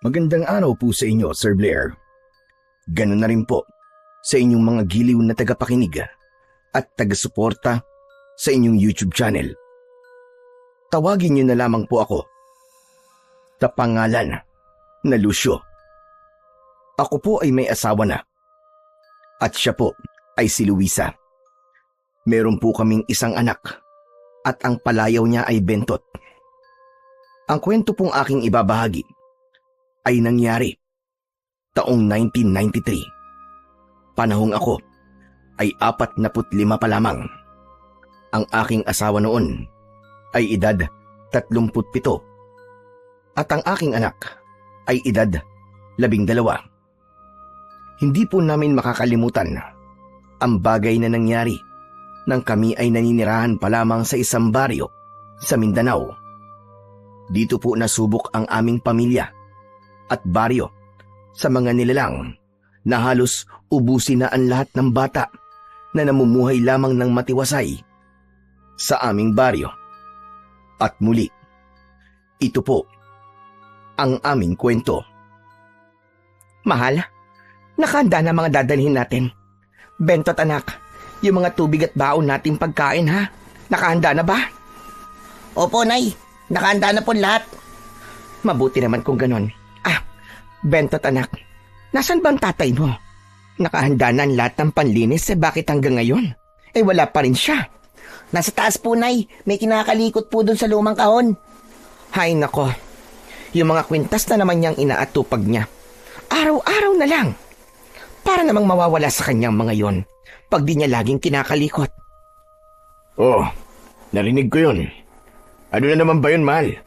Magandang araw po sa inyo, Sir Blair. Ganun na rin po sa inyong mga giliw na tagapakinig at taga-suporta sa inyong YouTube channel. Tawagin niyo na lamang po ako sa pangalan na Lucio. Ako po ay may asawa na at siya po ay si Luisa. Meron po kaming isang anak at ang palayaw niya ay Bentot. Ang kwento pong aking ibabahagi ay nangyari taong 1993. Panahong ako ay 45 pa lamang. Ang aking asawa noon ay edad 37 at ang aking anak ay edad 12. Hindi po namin makakalimutan ang bagay na nangyari nang kami ay naninirahan pa lamang sa isang baryo sa Mindanao. Dito po nasubok ang aming pamilya at baryo sa mga nilalang na halos ubusin na ang lahat ng bata na namumuhay lamang ng matiwasay sa aming baryo. At muli, ito po ang aming kwento. Mahal, nakahanda na mga dadalhin natin. Bentot anak, yung mga tubig at baon nating pagkain ha? Nakahanda na ba? Opo, Nay. Nakahanda na po lahat. Mabuti naman kung ganon. Bentot anak, nasan bang tatay mo? Nakahanda na ang lahat ng panlinis bakit hanggang ngayon? Wala pa rin siya. Nasa taas po, Nay. May kinakalikot po dun sa lumang kahon. Hay nako, yung mga kwintas na naman niyang inaatupag niya. Araw-araw na lang. Para namang mawawala sa kanyang mga yon pag di niya laging kinakalikot. Oh, narinig ko yun. Ano na naman ba yun, mahal?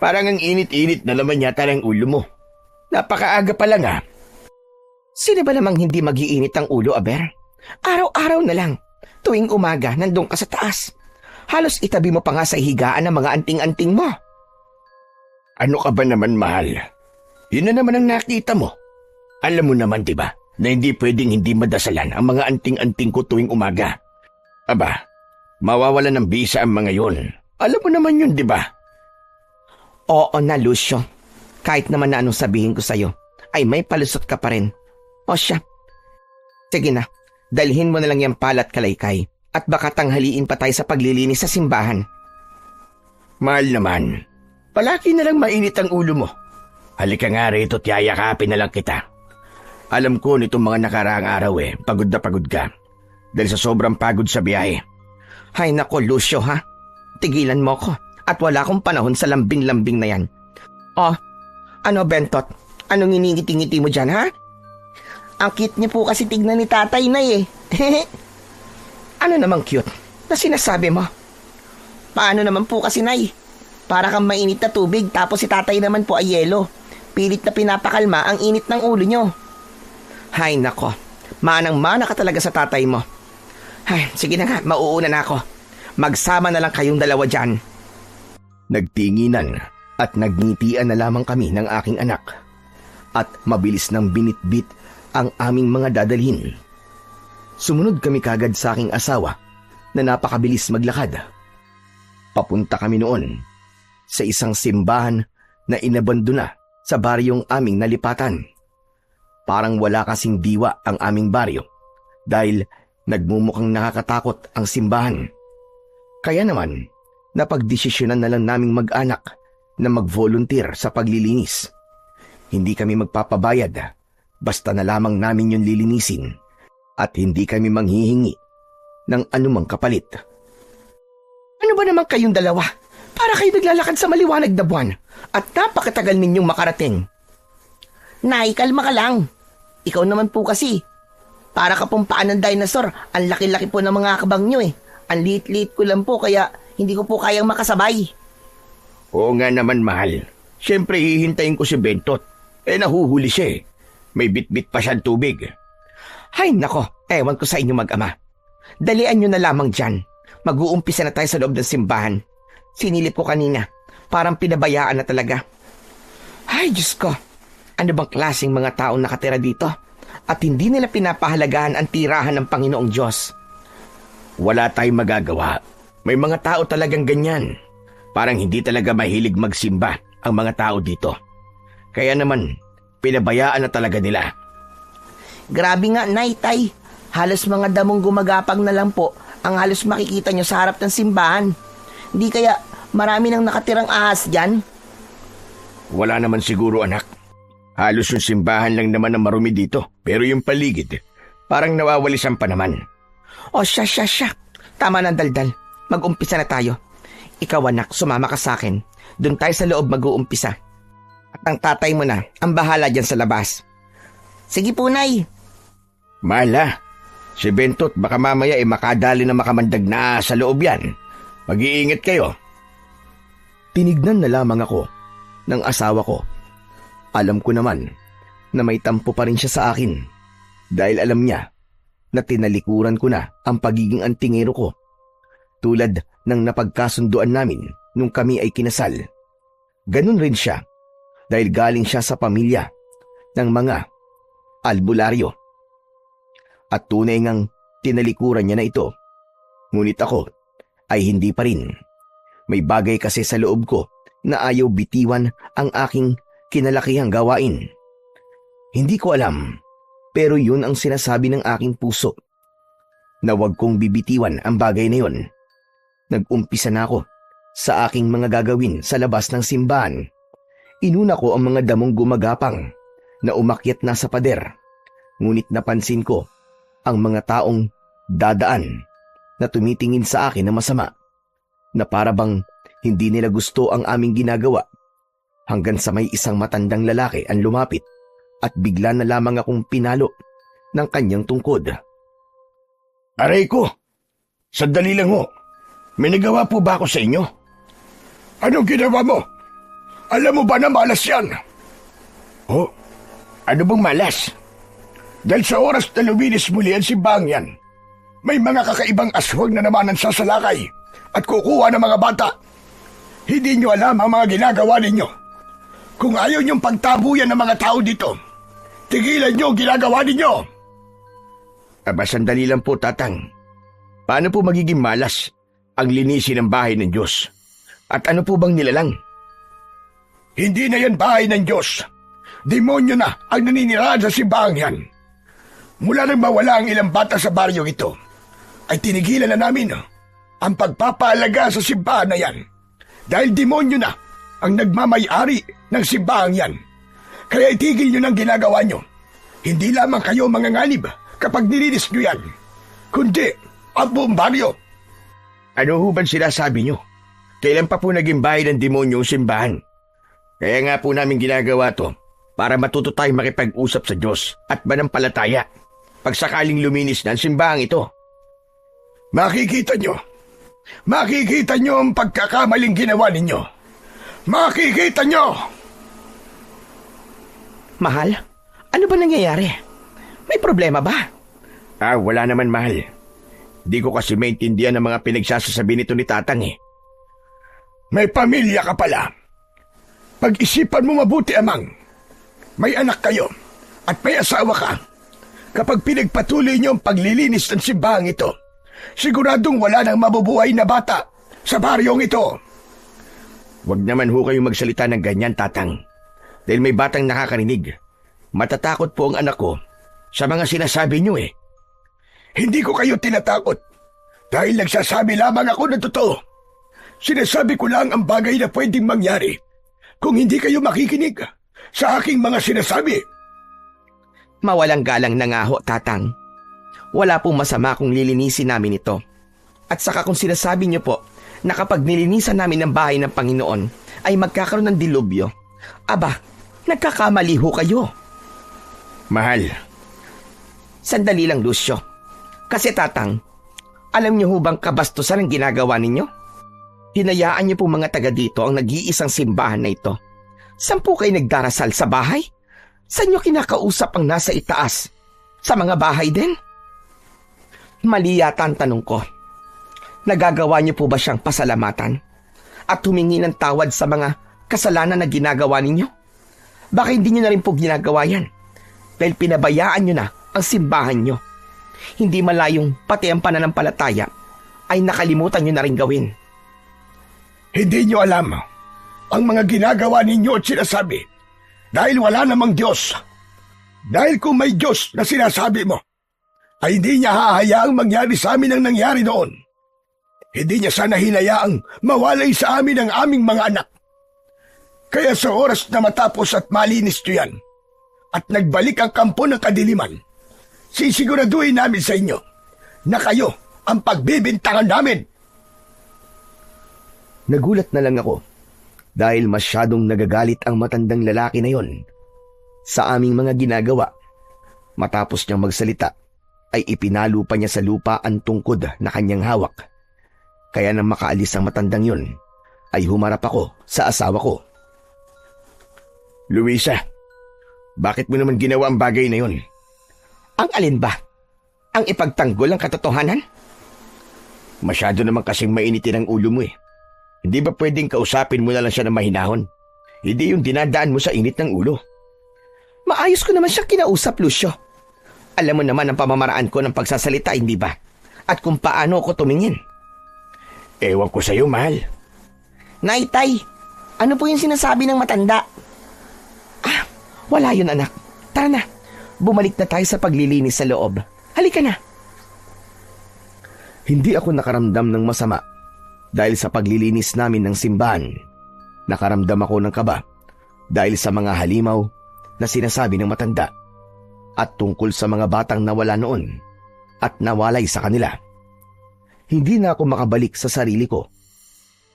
Parang ang init-init na naman yata ng ulo mo. Napakaaga pa lang ha. Sino ba namang hindi mag-iinit ang ulo, Aber? Araw-araw na lang. Tuwing umaga, nandun ka sa taas. Halos itabi mo pa nga sa higaan ng mga anting-anting mo. Ano ka ba naman, mahal? Yun na naman ang nakita mo. Alam mo naman, di ba, na hindi pwedeng hindi madasalan ang mga anting-anting ko tuwing umaga. Aba, mawawala ng bisa ang mga yun. Alam mo naman yun, di ba? Oo na, Lucio. Kahit naman na anong sabihin ko sa'yo, ay may palusot ka pa rin. O siya. Sige na, dalhin mo na lang yung palat kalaykay at baka tanghaliin pa tayo sa paglilinis sa simbahan. Mahal naman, palagi na lang mainit ang ulo mo. Halika nga rito at yayakapin na lang kita. Alam ko nitong mga nakaraang araw pagod na pagod ka. Dahil sa sobrang pagod sa biyahe. Hay nako, Lucio ha. Tigilan mo ko at wala akong panahon sa lambing-lambing na yan. Oh, ano Bentot? Anong iningiti-ngiti mo dyan ha? Ang cute niya po kasi tignan ni tatay, Nay Ano namang cute na sinasabi mo? Paano naman po kasi, Nay? Para kang mainit na tubig tapos si tatay naman po ay yelo. Pilit na pinapakalma ang init ng ulo nyo. Hay nako, manang-mana ka talaga sa tatay mo. Ay, sige na nga, mauuna na ako. Magsama na lang kayong dalawa dyan. Nagtinginan at nagngitian na lamang kami ng aking anak. At mabilis nang binitbit ang aming mga dadalhin. Sumunod kami kagad sa aking asawa na napakabilis maglakad. Papunta kami noon sa isang simbahan na inabandona sa baryong aming nalipatan. Parang wala kasing diwa ang aming baryo dahil nagmumukhang nakakatakot ang simbahan. Kaya naman, napagdesisyonan na lang naming mag-anak na mag-volunteer sa paglilinis. Hindi kami magpapabayad, basta na lamang namin yung lilinisin at hindi kami manghihingi ng anumang kapalit. Ano ba naman kayong dalawa? Para kayo naglalakad sa maliwanag na buwan at napakatagal ninyong makarating. Nay, kalma ka lang. Ikaw naman po kasi. Para ka pong paan ng dinosaur. Ang laki-laki po ng mga kabang nyo Ang liit-liit ko lang po kaya hindi ko po kayang makasabay. Oo nga naman, mahal. Siyempre hihintayin ko si Bentot. Nahuhuli siya May bit-bit pa siyang tubig. Hay nako, ewan ko sa inyo mag-ama. Dalian nyo na lamang dyan. Mag-uumpisa na tayo sa loob ng simbahan. Sinilip ko kanina. Parang pinabayaan na talaga. Ay, Diyos ko. Ano bang klaseng mga taong nakatira dito? At hindi nila pinapahalagahan ang tirahan ng Panginoong Diyos. Wala tayong magagawa. May mga tao talagang ganyan. Parang hindi talaga mahilig magsimba ang mga tao dito. Kaya naman, pinabayaan na talaga nila. Grabe nga, Nay, Tay. Halos mga damong gumagapang na lang po ang halos makikita nyo sa harap ng simbahan. Hindi kaya marami nang nakatirang ahas dyan? Wala naman siguro, anak. Halos yung simbahan lang naman ang marumi dito. Pero yung paligid, parang nawawalisan pa naman. O siya. Tama na, Daldal. Mag-umpisa na tayo. Ikaw, anak, sumama ka sa akin. Doon tayo sa loob mag-uumpisa. At ang tatay mo na ang bahala dyan sa labas. Sige po, Nay. Mala, si Bentot baka mamaya makadali na makamandag na sa loob yan. Mag-iingat kayo. Tinignan na lamang ako ng asawa ko. Alam ko naman na may tampo pa rin siya sa akin dahil alam niya na tinalikuran ko na ang pagiging antingero ko tulad ng napagkasunduan namin nung kami ay kinasal. Ganun rin siya dahil galing siya sa pamilya ng mga albularyo. At tunay ngang tinalikuran niya na ito. Ngunit ako ay hindi pa rin. May bagay kasi sa loob ko na ayaw bitiwan ang aking kinalakihang gawain. Hindi ko alam, pero yun ang sinasabi ng aking puso. Na wag kong bibitiwan ang bagay na yun. Nag-umpisa na ako sa aking mga gagawin sa labas ng simbahan. Inuna ko ang mga damong gumagapang na umakyat na sa pader. Ngunit napansin ko ang mga taong dadaan na tumitingin sa akin na masama, na para bang hindi nila gusto ang aming ginagawa, hanggang sa may isang matandang lalaki ang lumapit at bigla na lamang akong pinalo ng kanyang tungkod. Aray ko! Sandali lang ho. May nagawa po ba ako sa inyo? Anong ginawa mo? Alam mo ba na malas yan? Oh, ano bang malas? Dahil sa oras na luminis muli ang simbahang yan, may mga kakaibang aswang na naman ang sasalakay at kukuha ng mga bata. Hindi nyo alam ang mga ginagawa ninyo. Kung ayaw nyong pagtabuyan ng mga tao dito, tigilan nyo ang ginagawa ninyo. Aba, sandali lang po, Tatang. Paano po magiging malas ang linisin ng bahay ng Diyos? At ano po bang nilalang? Hindi na yan bahay ng Diyos. Demonyo na ang naninirahan sa simbahang yan. Mula nang mawala ang ilang bata sa baryong ito, ay tinigilan na namin ang pagpapaalaga sa simbahan na yan. Dahil demonyo na ang nagmamay-ari ng simbahang yan. Kaya itigil nyo ng ginagawa nyo. Hindi lamang kayo manganganib kapag nilinis nyo yan, kundi ang buong baryo. Ano ho bang sinasabi nyo? Kailan pa po naging bahay ng demonyo ang simbahan? Kaya nga po namin ginagawa to para matuto tayong makipag-usap sa Diyos at manampalataya pag sakaling luminis na ang simbahang ito. Makikita nyo ang pagkakamaling ginawa ninyo. Makikita nyo! Mahal, ano ba nangyayari? May problema ba? Wala naman, mahal. Di ko kasi maintindihan ang mga pinagsasasabi nito ni Tatang eh. May pamilya ka pala. Pag-isipan mo mabuti, amang. May anak kayo at may asawa ka. Kapag pinagpatuloy niyo ang paglilinis ng simbahang ito, siguradong wala nang mabubuhay na bata sa baryong ito. Huwag naman ho kayong magsalita ng ganyan, Tatang. Dahil may batang nakakarinig. Matatakot po ang anak ko sa mga sinasabi niyo eh. Hindi ko kayo tinatakot dahil nagsasabi lamang ako ng totoo. Sinasabi ko lang ang bagay na pwedeng mangyari kung hindi kayo makikinig sa aking mga sinasabi. Mawalang galang na nga ho, Tatang. Wala pong masama kung lilinisin namin ito. At saka kung sinasabi niyo po na kapag nilinisan namin ang bahay ng Panginoon ay magkakaroon ng dilubyo, aba, nagkakamali ho kayo. Mahal. Sandali lang, Lucio. Kasi, Tatang, alam niyo ho bang kabastusan ang ginagawa ninyo? Hinayaan niyo po mga taga dito ang nag-iisang simbahan na ito. Saan po kayo nagdarasal, sa bahay? Saan niyo kinakausap ang nasa itaas? Sa mga bahay din? Mali yata ang tanong ko. Nagagawa niyo po ba siyang pasalamatan? At humingi ng tawad sa mga kasalanan na ginagawa ninyo? Baka hindi niyo na rin po ginagawa yan. Dahil pinabayaan niyo na ang simbahan niyo. Hindi malayong pati ang pananampalataya ay nakalimutan niyo na rin gawin. Hindi niyo alam ang mga ginagawa ninyo at sinasabi Dahil wala namang Diyos. Dahil kung may Diyos na sinasabi mo, ay hindi niya hahayaang mangyari sa amin ang nangyari noon. Hindi niya sana hinayaang mawalay sa amin ang aming mga anak. Kaya sa oras na matapos at malinis ito yan, at nagbalik ang kampo ng kadiliman, sisiguraduhin namin sa inyo na kayo ang pagbibintangan namin. Nagulat na lang ako dahil masyadong nagagalit ang matandang lalaki na yon sa aming mga ginagawa. Matapos niyang magsalita, ay ipinalo pa niya sa lupa ang tungkod na kanyang hawak. Kaya nang makaalis ang matandang yon, ay humarap ako sa asawa ko. Luisa, bakit mo naman ginawa ang bagay na yon? Ang alin ba? Ang ipagtanggol ang katotohanan? Masyado naman kasing mainitin ang ulo mo eh. Hindi ba pwedeng kausapin mo na lang siya ng mahinahon? Hindi yung dinadaan mo sa init ng ulo. Maayos ko naman siya kinausap, Lucio. Alam mo naman ang pamamaraan ko ng pagsasalita, hindi ba? At kung paano ako tumingin. Ewan ko sa'yo, mahal. Nay, Tay, ano po yung sinasabi ng matanda? Wala yun, anak. Tara na. Bumalik na tayo sa paglilinis sa loob. Halika na. Hindi ako nakaramdam ng masama dahil sa paglilinis namin ng simbahan. Nakaramdam ako ng kaba dahil sa mga halimaw na sinasabi ng matanda at tungkol sa mga batang nawala noon at nawalay sa kanila. Hindi na ako makabalik sa sarili ko.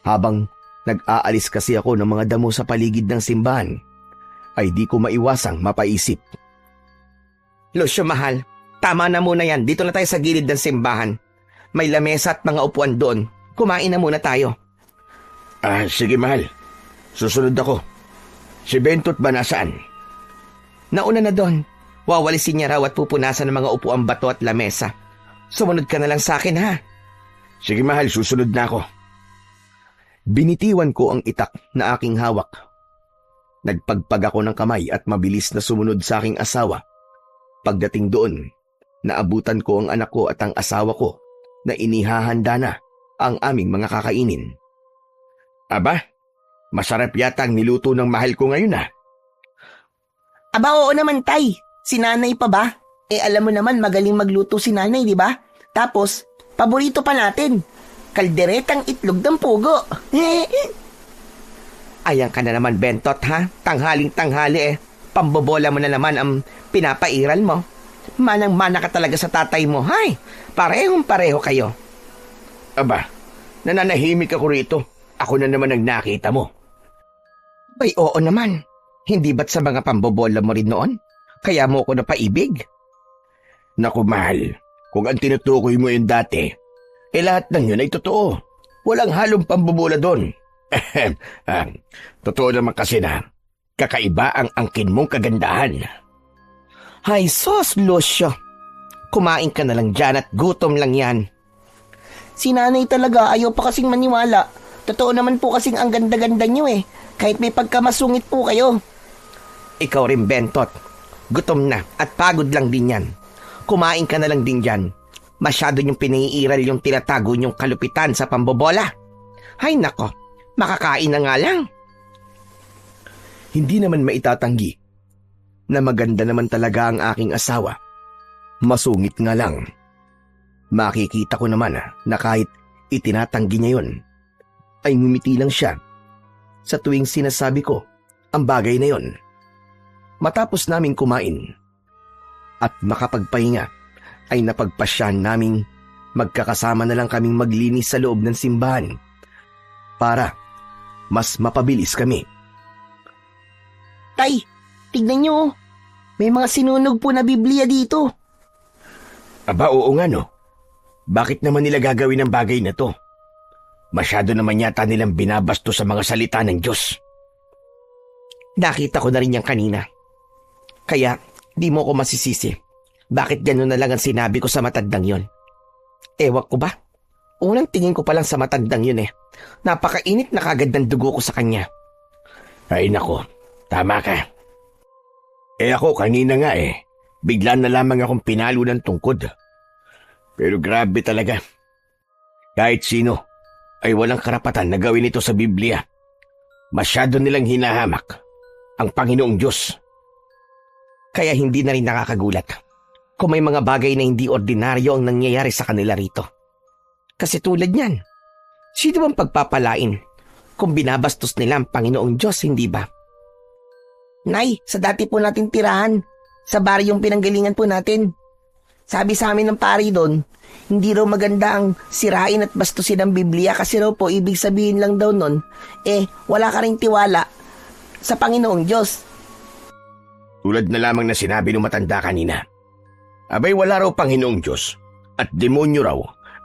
Habang nag-aalis kasi ako ng mga damo sa paligid ng simbahan, ay di ko maiwasang mapaisip. Lucio, mahal. Tama na muna yan. Dito na tayo sa gilid ng simbahan. May lamesa at mga upuan doon. Kumain na muna tayo. Sige, mahal. Susunod ako. Si Bentot ba nasaan? Nauna na doon. Wawalisin niya raw at pupunasan ng mga upuang bato at lamesa. Sumunod ka na lang sa akin, ha? Sige, mahal. Susunod na ako. Binitiwan ko ang itak na aking hawak. Nagpagpag ako ng kamay at mabilis na sumunod sa aking asawa. Pagdating doon, naabutan ko ang anak ko at ang asawa ko na inihahanda na ang aming mga kakainin. Aba, masarap yata ang niluto ng mahal ko ngayon, ha? Aba, oo naman, Tay. Si nanay pa ba? Alam mo naman magaling magluto si nanay, di ba? Tapos, paborito pa natin. Kalderetang itlog ng pugo. Ayan ka na naman, Bentot, ha? Tanghaling-tanghali eh. Pambobola mo na naman ang pinapairal mo. Manang-mana ka talaga sa tatay mo, hay? Parehong-pareho kayo. Aba, nananahimik ako rito. Ako na naman ang nakita mo. Ay, oo naman. Hindi ba't sa mga pambobola mo rin noon? Kaya mo ko napaibig? Naku, mahal. Kung ang tinutukoy mo yun dati, lahat ng yun ay totoo. Walang halong pambobola doon. Totoo naman kasi na kakaiba ang angkin mong kagandahan. Hay sos, Lucio. Kumain ka na lang dyan at gutom lang yan. Si nanay talaga ayaw pa kasing maniwala. Totoo naman po kasing ang ganda-ganda niyo eh. Kahit may pagkamasungit po kayo. Ikaw rin, Bentot. Gutom na at pagod lang din yan. Kumain ka na lang din dyan. Masyado niyong piniiral yung tinatago niyong kalupitan sa pambobola. Hay nako, makakain na nga lang. Hindi naman maitatanggi na maganda naman talaga ang aking asawa. Masungit nga lang. Makikita ko naman na kahit itinatanggi niya yun, ay ngumiti lang siya sa tuwing sinasabi ko ang bagay na yon. Matapos naming kumain at makapagpahinga, ay napagpasyahan naming magkakasama na lang kaming maglinis sa loob ng simbahan para mas mapabilis kami. Tay, tignan niyo. May mga sinunog po na Biblia dito. Aba, oo nga no. Bakit naman nila gagawin ang bagay na to? Masyado naman yata nilang binabasto sa mga salita ng Diyos. Nakita ko na rin yan kanina. Kaya di mo ko masisisi. Bakit gano'n na lang ang sinabi ko sa matandang yon? Ewan ko ba? Unang tingin ko pa lang sa matandang yun eh. Napakainit na kagad ng dugo ko sa kanya. Ay nako, tama ka. Ako kanina nga bigla na lamang akong pinalo ng tungkod. Pero grabe talaga. Kahit sino ay walang karapatan na gawin ito sa Biblia. Masyado nilang hinahamak. ang Panginoong Diyos. Kaya hindi na rin nakakagulat kung may mga bagay na hindi ordinaryo ang nangyayari sa kanila rito. Kasi tulad niyan, sino bang pagpapalain kung binabastos nila ang Panginoong Diyos, hindi ba? Nay, sa dati po natin tirahan, sa baryong pinanggalingan po natin. Sabi sa amin ng pari doon, hindi raw maganda ang sirain at bastusin ang Biblia kasi raw po ibig sabihin lang daw nun, wala ka ring tiwala sa Panginoong Diyos. Tulad na lamang na sinabi ng matanda kanina. Abay wala raw Panginoong Diyos at demonyo raw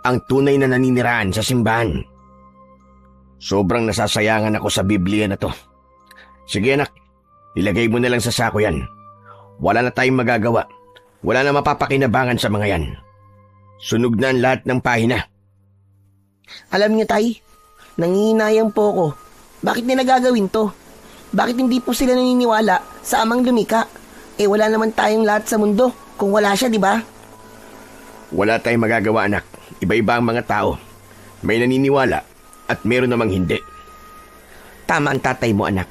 ang tunay na naniniraan sa simbahan. Sobrang nasasayangan ako sa Biblia na to. Sige anak, ilagay mo na lang sa sako yan. Wala na tayong magagawa. Wala na mapapakinabangan sa mga yan. Sunog na ang lahat ng pahina. Alam niyo tay, nangihinayang po ako. Bakit nila gagawin to? Bakit hindi po sila naniniwala sa amang lumika? Wala naman tayong lahat sa mundo kung wala siya, di ba? Wala tayong magagawa anak. Iba-iba ang mga tao. May naniniwala at meron namang hindi. Tama ang tatay mo, anak.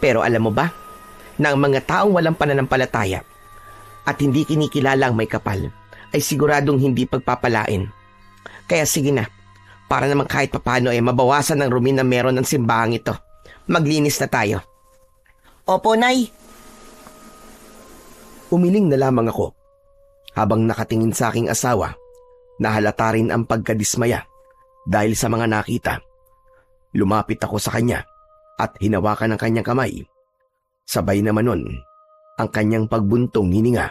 Pero alam mo ba, na ang mga taong walang pananampalataya at hindi kinikilala ang may kapal ay siguradong hindi pagpapalain. Kaya sige na, para naman kahit papano ay mabawasan ang rumi na meron ng simbahang ito. Maglinis na tayo. Opo, Nay. Umiling na lamang ako habang nakatingin sa aking asawa na halata rin ang pagkadismaya dahil sa mga nakita. Lumapit ako sa kanya at hinawakan ang kanyang kamay. Sabay naman nun ang kanyang pagbuntong hininga.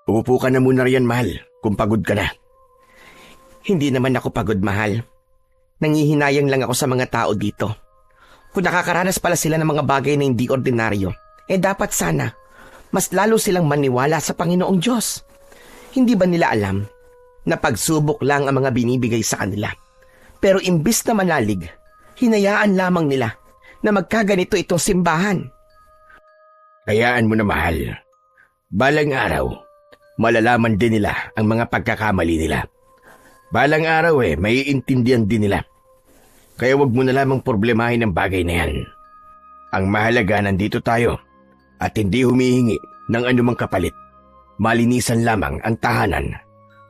Umupo ka na muna riyan, mahal, kung pagod ka na. Hindi naman ako pagod, mahal. Nangihinayang lang ako sa mga tao dito. Kung nakakaranas pala sila ng mga bagay na hindi ordinaryo, dapat sana mas lalo silang maniwala sa Panginoong Diyos. Hindi ba nila alam na pagsubok lang ang mga binibigay sa kanila? Pero imbis na manalig, hinayaan lamang nila na magkaganito itong simbahan. Hayaan mo na, mahal. Balang araw, malalaman din nila ang mga pagkakamali nila. Balang araw maiintindihan din nila. Kaya wag mo na lamang problemahin ang bagay na yan. Ang mahalaga, nandito tayo at hindi humihingi ng anumang kapalit. Malinisan lamang ang tahanan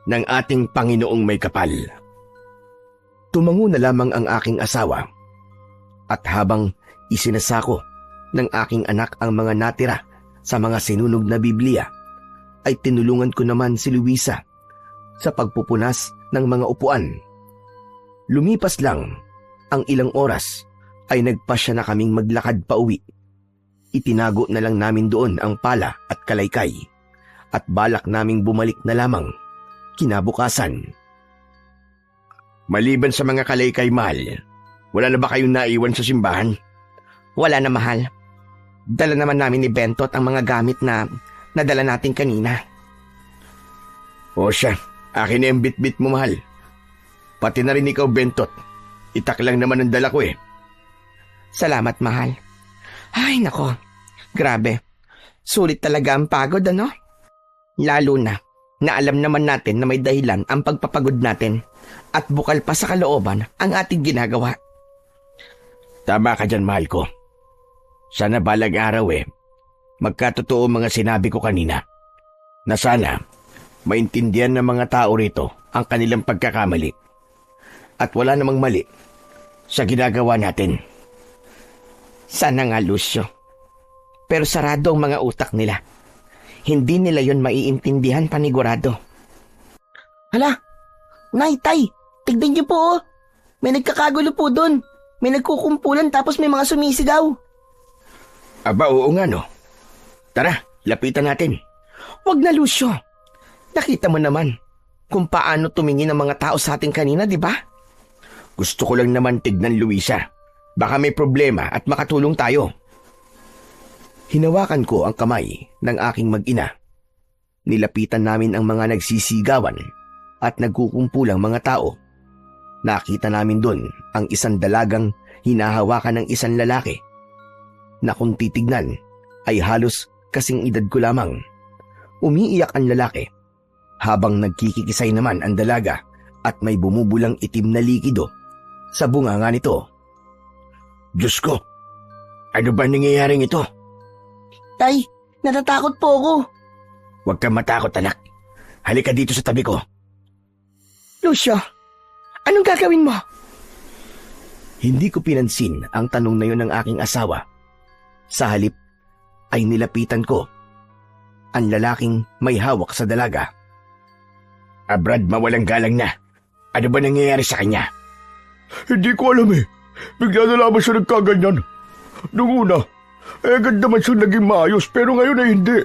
ng ating Panginoong may kapal. Tumango na lamang ang aking asawa at habang isinasako ng aking anak ang mga natira sa mga sinunog na Biblia, ay tinulungan ko naman si Luisa sa pagpupunas ng mga upuan. Lumipas lang ang ilang oras ay nagpasya na kaming maglakad pa uwi. Itinago na lang namin doon ang pala at kalaykay at balak naming bumalik na lamang kinabukasan. Maliban sa mga kalaykay, mahal, wala na ba kayong naiwan sa simbahan? Wala na, mahal. Dala naman namin ni Bentot ang mga gamit na nadala natin kanina. O siya, akin na yung bit-bit mo, mahal. Pati na rin ikaw, Bentot. Itak lang naman ang dala ko Salamat, mahal. Ay, nako. Grabe. Sulit talaga ang pagod, ano? Lalo na alam naman natin na may dahilan ang pagpapagod natin at bukal pa sa kalooban ang ating ginagawa. Tama ka dyan, mahal ko. Sana balag araw magkatotoo mga sinabi ko kanina. Na sana maintindihan ng mga tao rito ang kanilang pagkakamali. At wala namang mali sa ginagawa natin. Sana nga, Lucio. Pero sarado ang mga utak nila. Hindi nila yon maiintindihan panigurado. Hala, Nay, Tay, tignan niyo po May nagkakagulo po doon. May nagkukumpulan tapos may mga sumisigaw. Aba, oo nga no. Tara, lapitan natin. Wag na, Lucio. Nakita mo naman kung paano tumingin ang mga tao sa atin kanina, di ba? Gusto ko lang naman tignan, Luisa. Baka may problema at makatulong tayo. Hinawakan ko ang kamay ng aking mag-ina. Nilapitan namin ang mga nagsisigawan at nagkukumpulang mga tao. Nakita namin doon ang isang dalagang hinahawakan ng isang lalaki na kung titignan ay halos kasing edad ko lamang. Umiiyak ang lalaki habang nagkikikisay naman ang dalaga at may bumubulang itim na likido sa bunganga nito. Diyos ko, Ano ba nangyayaring ito? Tay, natatakot po ako. Huwag kang matakot, anak. Halika dito sa tabi ko. Lucio, anong gagawin mo? Hindi ko pinansin ang tanong na yun ng aking asawa. Sa halip ay nilapitan ko ang lalaking may hawak sa dalaga. Brad, mawalang galang na. Ano ba nangyayari sa kanya? Hindi ko alam eh. Bigla na lamang siya nagkaganyan. Nung una, agad naman siya naging maayos pero ngayon ay hindi.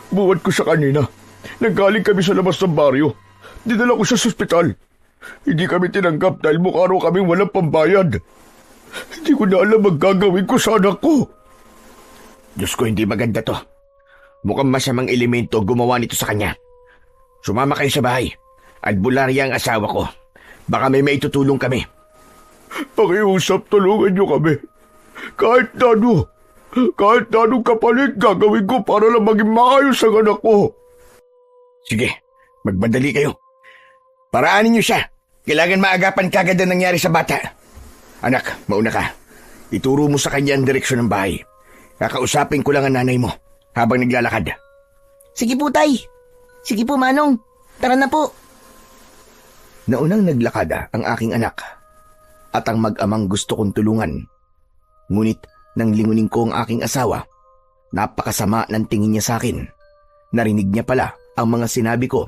Buwan ko siya kanina. Nanggaling kami sa labas ng baryo. Dinala ko siya sa ospital. Hindi kami tinanggap dahil mukha raw kaming walang pambayad. Hindi ko na alam ang gagawin ko sa anak ko. Diyos ko, hindi maganda to. Mukhang masamang elemento gumawa nito sa kanya. Sumama kayo sa bahay. Albularya ang asawa ko. Baka may maitutulong kami. Pakiusap, tulungan niyo kami. Kahit anong kapalit gagawin ko para lang maging maayos ang anak ko. Sige, magmadali kayo. Paraanin niyo siya. Kailangan maagapan kagad ang nangyari sa bata. Anak, mauna ka. Ituro mo sa kanya ang direksyon ng bahay. Kakausapin ko lang ang nanay mo habang naglalakad. Sige po, Tay. Sige po, Manong. Tara na po. Naunang naglakad ang aking anak at ang mag-amang gusto kong tulungan. Ngunit nang lingunin ko ang aking asawa, napakasama ng tingin niya sa akin. Narinig niya pala ang mga sinabi ko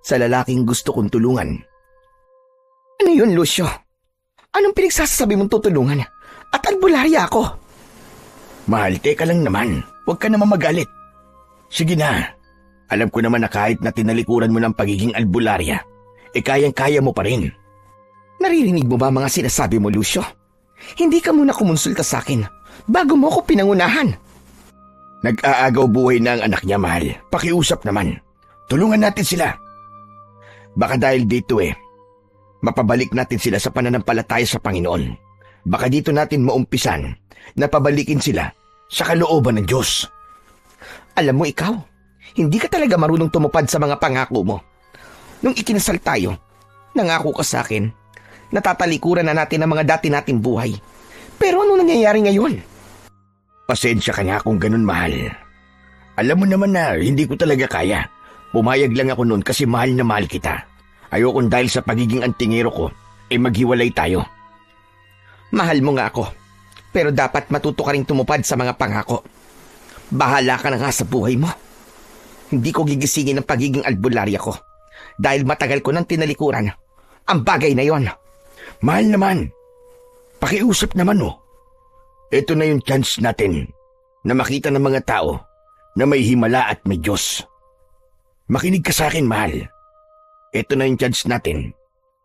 sa lalaking gusto kong tulungan. Ano yun, Lucio? Anong pinagsasabi mong tutulungan? At albularya ako. Mahal, teka lang naman. Huwag ka naman magalit. Sige na. Alam ko naman na kahit na tinalikuran mo ng pagiging albularya, kayang-kaya mo pa rin. Naririnig mo ba mga sinasabi mo, Lucio? Hindi ka muna kumonsulta sa akin bago mo ako pinangunahan. Nag-aagaw buhay na ang anak niya, mahal. Pakiusap naman. Tulungan natin sila. Baka dahil dito mapabalik natin sila sa pananampalataya sa Panginoon. Baka dito natin maumpisan na pabalikin sila sa kalooban ng Diyos. Alam mo ikaw, hindi ka talaga marunong tumupad sa mga pangako mo. Nung ikinasal tayo, nangako ka sa akin, natatalikuran na natin ang mga dati nating buhay. Pero ano nangyayari ngayon? Pasensya ka na kung ganun, mahal. Alam mo naman na hindi ko talaga kaya. Pumayag lang ako noon kasi mahal na mahal kita. Ayokong dahil sa pagiging antingero ko, maghiwalay tayo. Mahal mo nga ako, pero dapat matuto ka rin tumupad sa mga pangako. Bahala ka na nga sa buhay mo. Hindi ko gigisingin ang pagiging albularya ko dahil matagal ko nang tinalikuran ang bagay na yon. Mahal naman, pakiusap naman Ito na yung chance natin na makita ng mga tao na may himala at may Diyos. Makinig ka sa akin, mahal. Ito na yung chance natin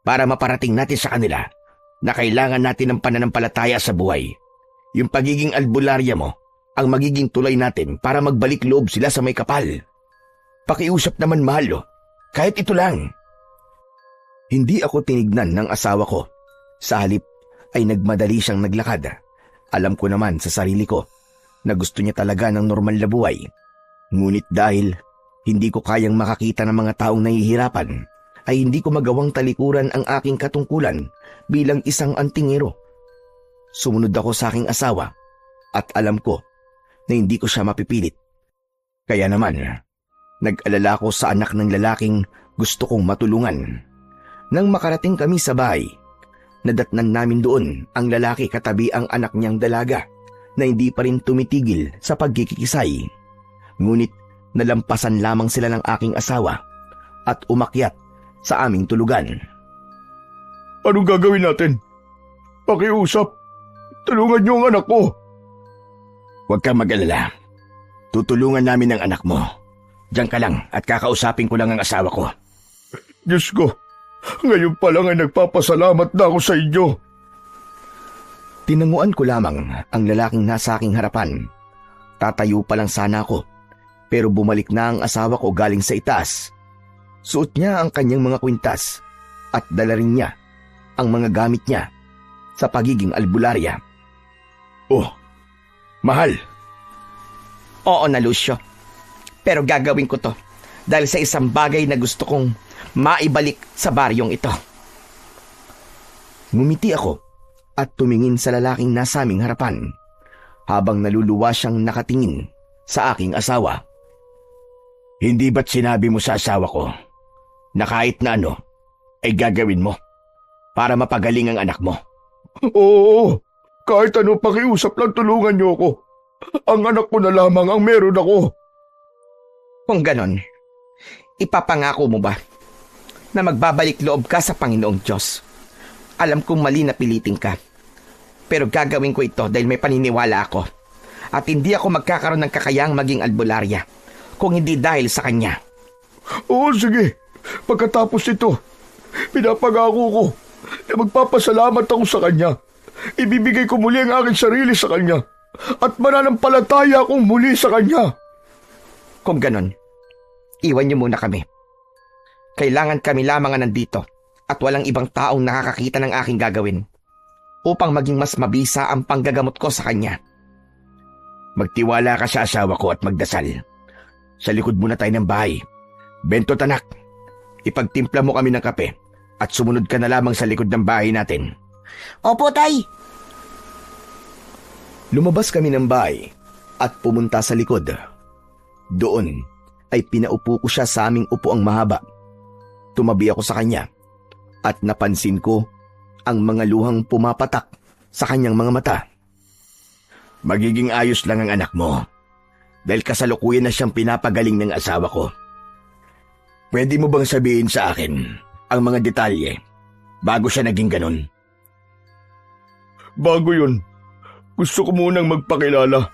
para maparating natin sa kanila na kailangan natin ng pananampalataya sa buhay. Yung pagiging albularya mo ang magiging tulay natin para magbalik loob sila sa may kapal. Pakiusap naman, mahal, kahit ito lang. Hindi ako tinignan ng asawa ko. Sa halip ay nagmadali siyang naglakad. Alam ko naman sa sarili ko na gusto niya talaga ng normal na buhay. Ngunit dahil hindi ko kayang makakita ng mga taong nahihirapan, ay hindi ko magawang talikuran ang aking katungkulan bilang isang antingero. Sumunod ako sa aking asawa at alam ko na hindi ko siya mapipilit. Kaya naman, nag-alala ko sa anak ng lalaking gusto kong matulungan. Nang makarating kami sa bahay, nadatnan namin doon ang lalaki katabi ang anak niyang dalaga na hindi pa rin tumitigil sa pagkikisay. Ngunit nalampasan lamang sila ng aking asawa at umakyat sa aming tulugan. Anong gagawin natin? Pakiusap. Tulungan niyo ang anak ko. Huwag kang mag-alala. Tutulungan namin ang anak mo. Diyan ka lang at kakausapin ko lang ang asawa ko. Diyos ko, ngayon pa lang ay nagpapasalamat na ako sa inyo. Tinanguan ko lamang ang lalaking nasa aking harapan. Tatayo pa lang sana ako, pero bumalik na ang asawa ko galing sa itaas. Suot niya ang kanyang mga kwintas at dala rin niya ang mga gamit niya sa pagiging albularya. Oh, mahal. Oo na, Lucio. Pero gagawin ko to dahil sa isang bagay na gusto kong maibalik sa baryong ito. Ngumiti ako at tumingin sa lalaking nasa aming harapan. habang naluluwa siyang nakatingin sa aking asawa. Hindi ba't sinabi mo sa asawa ko na kahit na ano ay gagawin mo para mapagaling ang anak mo? Oo, kahit ano pakiusap lang tulungan niyo ako. Ang anak ko na lamang ang meron ako. Kung ganon, ipapangako mo ba na magbabalik loob ka sa Panginoong Diyos? Alam kong mali na pilitin ka, pero gagawin ko ito dahil may paniniwala ako. At hindi ako magkakaroon ng kakayang maging albularya kung hindi dahil sa kanya. Oo, sige. Pagkatapos ito, pinapangako ko na magpapasalamat ako sa kanya. Ibibigay ko muli ang aking sarili sa kanya at mananampalataya akong muli sa kanya. Kung ganon, iwan niyo muna kami. Kailangan kami lamang ang nandito at walang ibang taong nakakakita ng aking gagawin upang maging mas mabisa ang panggagamot ko sa kanya. Magtiwala ka sa asawa ko at magdasal. Sa likod muna tayo ng bahay. Bentot anak, ipagtimpla mo kami ng kape at sumunod ka na lamang sa likod ng bahay natin. Opo, Tay. Lumabas kami ng bahay at pumunta sa likod. Doon ay pinaupo ko siya sa aming upuang mahaba. Tumabi ako sa kanya at napansin ko ang mga luhang pumapatak sa kanyang mga mata. Magiging ayos lang ang anak mo dahil kasalukuyan na siyang pinapagaling ng asawa ko. Pwede mo bang sabihin sa akin ang mga detalye bago siya naging ganun? Bago yun, gusto ko munang magpakilala.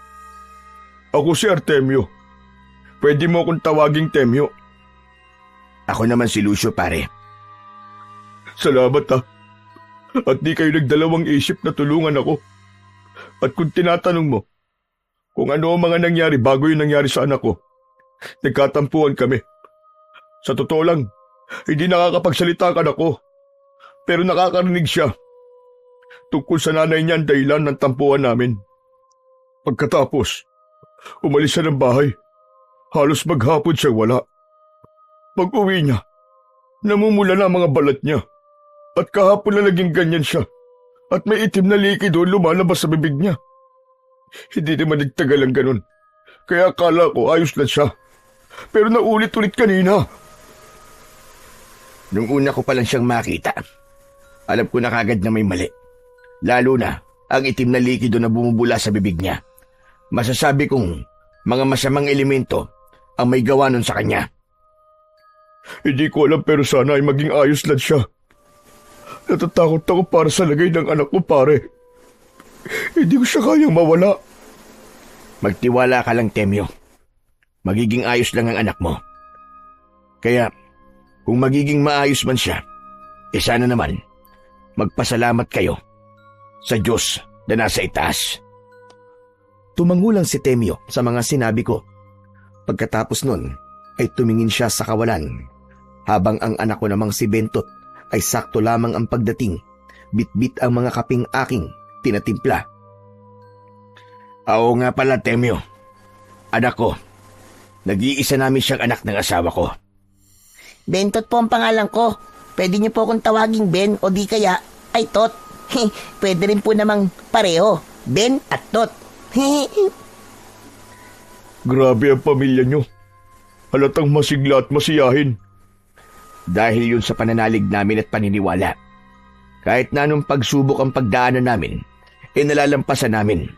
Ako si Artemio. Pwede mo akong tawaging Temyo. Ako naman si Lucio, pare. Salamat ha. At di kayo nagdalawang isip na tulungan ako. At kung tinatanong mo kung ano ang mga nangyari bago yung nangyari sa anak ko, nagkatampuan kami. Sa totoo lang, hindi nakakapagsalita ang anak ko. Pero nakakarinig siya tungkol sa nanay niya ang dahilan ng tampuan namin. Pagkatapos, umalis siya ng bahay. Halos maghapon siya wala. Pag-uwi niya, namumula na ang mga balat niya. At kahapon na naging ganyan siya. At may itim na likido lumalabas sa bibig niya. Hindi naman nagtagal ang ganun. Kaya akala ko ayos na siya. Pero naulit-ulit kanina. Nung una ko pa lang siyang makita, alam ko na kagad na may mali. Lalo na ang itim na likido na bumubula sa bibig niya. Masasabi kong mga masamang elemento ang may gawa nun sa kanya. Hindi ko alam pero sana ay maging ayos lang siya. Natatakot ako para sa lagay ng anak ko, pare. Hindi ko siya kayang mawala. Magtiwala ka lang, Temyo. Magiging ayos lang ang anak mo. Kaya, kung magiging maayos man siya, sana naman, magpasalamat kayo sa Diyos na nasa itaas. Tumangulang si Temyo sa mga sinabi ko. Pagkatapos nun, ay tumingin siya sa kawalan, habang ang anak ko namang si Bentot ay sakto lamang ang pagdating, bit-bit ang mga kaping aking tinatimpla. Oo nga pala, Temyo. Anak ko, nag-iisa namin siyang anak ng asawa ko. Bentot po ang pangalan ko. Pwede niyo po akong tawaging Ben o di kaya ay Tot. Pwede rin po namang pareho, Ben at Tot. Grabe ang pamilya niyo. Halatang masigla at masiyahin. Dahil yun sa pananalig namin at paniniwala. Kahit na anong pagsubok ang pagdaanan namin, nalalampasan namin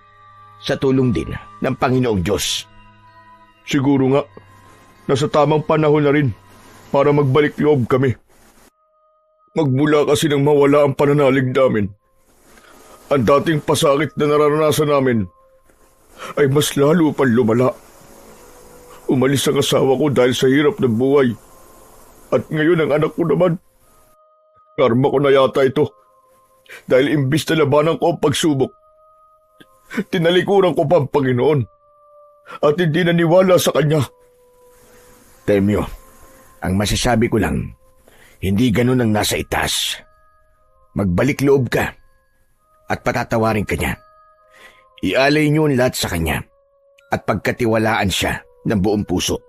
sa tulong din ng Panginoong Diyos. Siguro nga, nasa tamang panahon na rin para magbalik loob kami. Magmula kasi nang mawala ang pananalig namin, ang dating pasakit na nararanasan namin ay mas lalo pang lumala. Umalis ang asawa ko dahil sa hirap ng buhay. At ngayon ang anak ko naman. Karma ko na yata ito. Dahil imbis na labanan ko ang pagsubok, tinalikuran ko pa ang Panginoon. At hindi naniwala sa Kanya. Temyo, ang masasabi ko lang, hindi ganun ang nasa itaas. Magbalik loob ka at patatawarin ka niya. Ialay niyo ang lahat sa Kanya at pagkatiwalaan siya ng buong puso.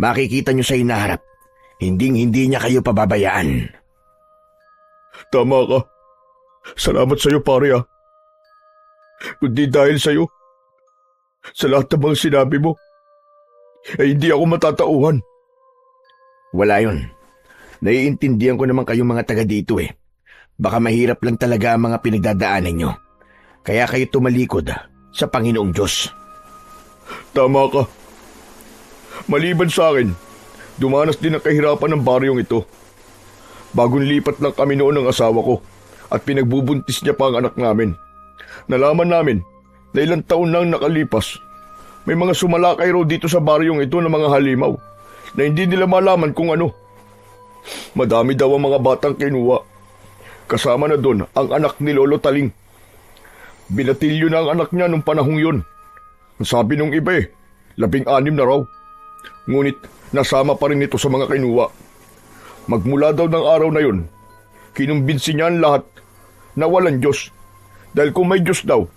Makikita niyo sa hinaharap, hinding-hindi niya kayo pababayaan. Tama ka. Salamat sa iyo, pare. Kundi dahil sa iyo, Sa lahat ng mga sinabi mo, ay hindi ako matatauhan. Wala yun. Naiintindihan ko naman kayong mga taga dito eh. Baka mahirap lang talaga ang mga pinagdadaanan nyo. Kaya kayo tumalikod sa Panginoong Diyos. Tama ka. Maliban sa akin, dumanas din ang kahirapan ng baryong ito. Bagong lipat lang kami noon ng asawa ko at pinagbubuntis niya pa ang anak namin. Nalaman namin na ilang taon nang nakalipas, may mga sumalakay raw dito sa baryong ito ng mga halimaw na hindi nila malaman kung ano. Madami daw ang mga batang kinuha. Kasama na doon ang anak ni Lolo Taling. Binatilyo na ang anak niya nung panahong yun. Ang sabi nung iba 16 na raw. Ngunit nasama pa rin ito sa mga kinuha. Magmula daw ng araw na yun, kinumbinsi niya ang lahat na walang Diyos. Dahil kung may Diyos daw,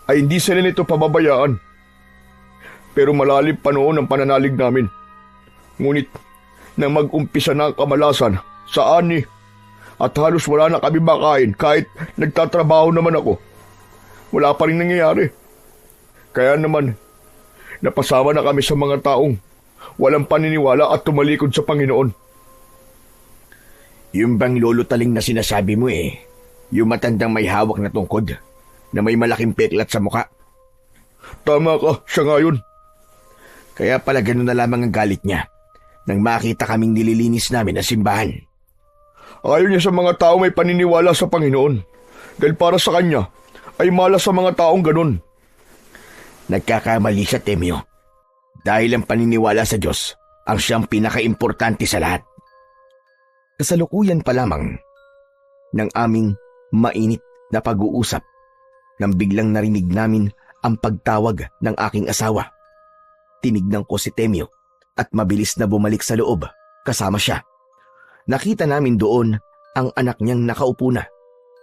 ay hindi sila nito pababayaan. Pero malalim pa noon ang pananalig namin. Ngunit nang mag-umpisa na ang kamalasan sa ani at halos wala na kami makain kahit nagtatrabaho naman ako, wala pa rin nangyayari. Kaya naman, napasama na kami sa mga taong walang paniniwala at tumalikod sa Panginoon. Yung bang Lolo Taling na sinasabi mo yung matandang may hawak na tungkod na may malaking peklat sa muka. Tama ka, siya nga yun. Kaya pala ganun na lamang ang galit niya nang makita kaming nililinis namin ang simbahan. Ayaw niya sa mga tao may paniniwala sa Panginoon dahil para sa kanya ay malas sa mga taong ganun. Nagkakamali siya, Temyo. Dahil ang paniniwala sa Diyos ang siyang pinakaimportante sa lahat. Kasalukuyan pa lamang ng aming mainit na pag-uusap nang biglang narinig namin ang pagtawag ng aking asawa. Tinignan ko si Temyo at mabilis na bumalik sa loob kasama siya. Nakita namin doon ang anak niyang nakaupo na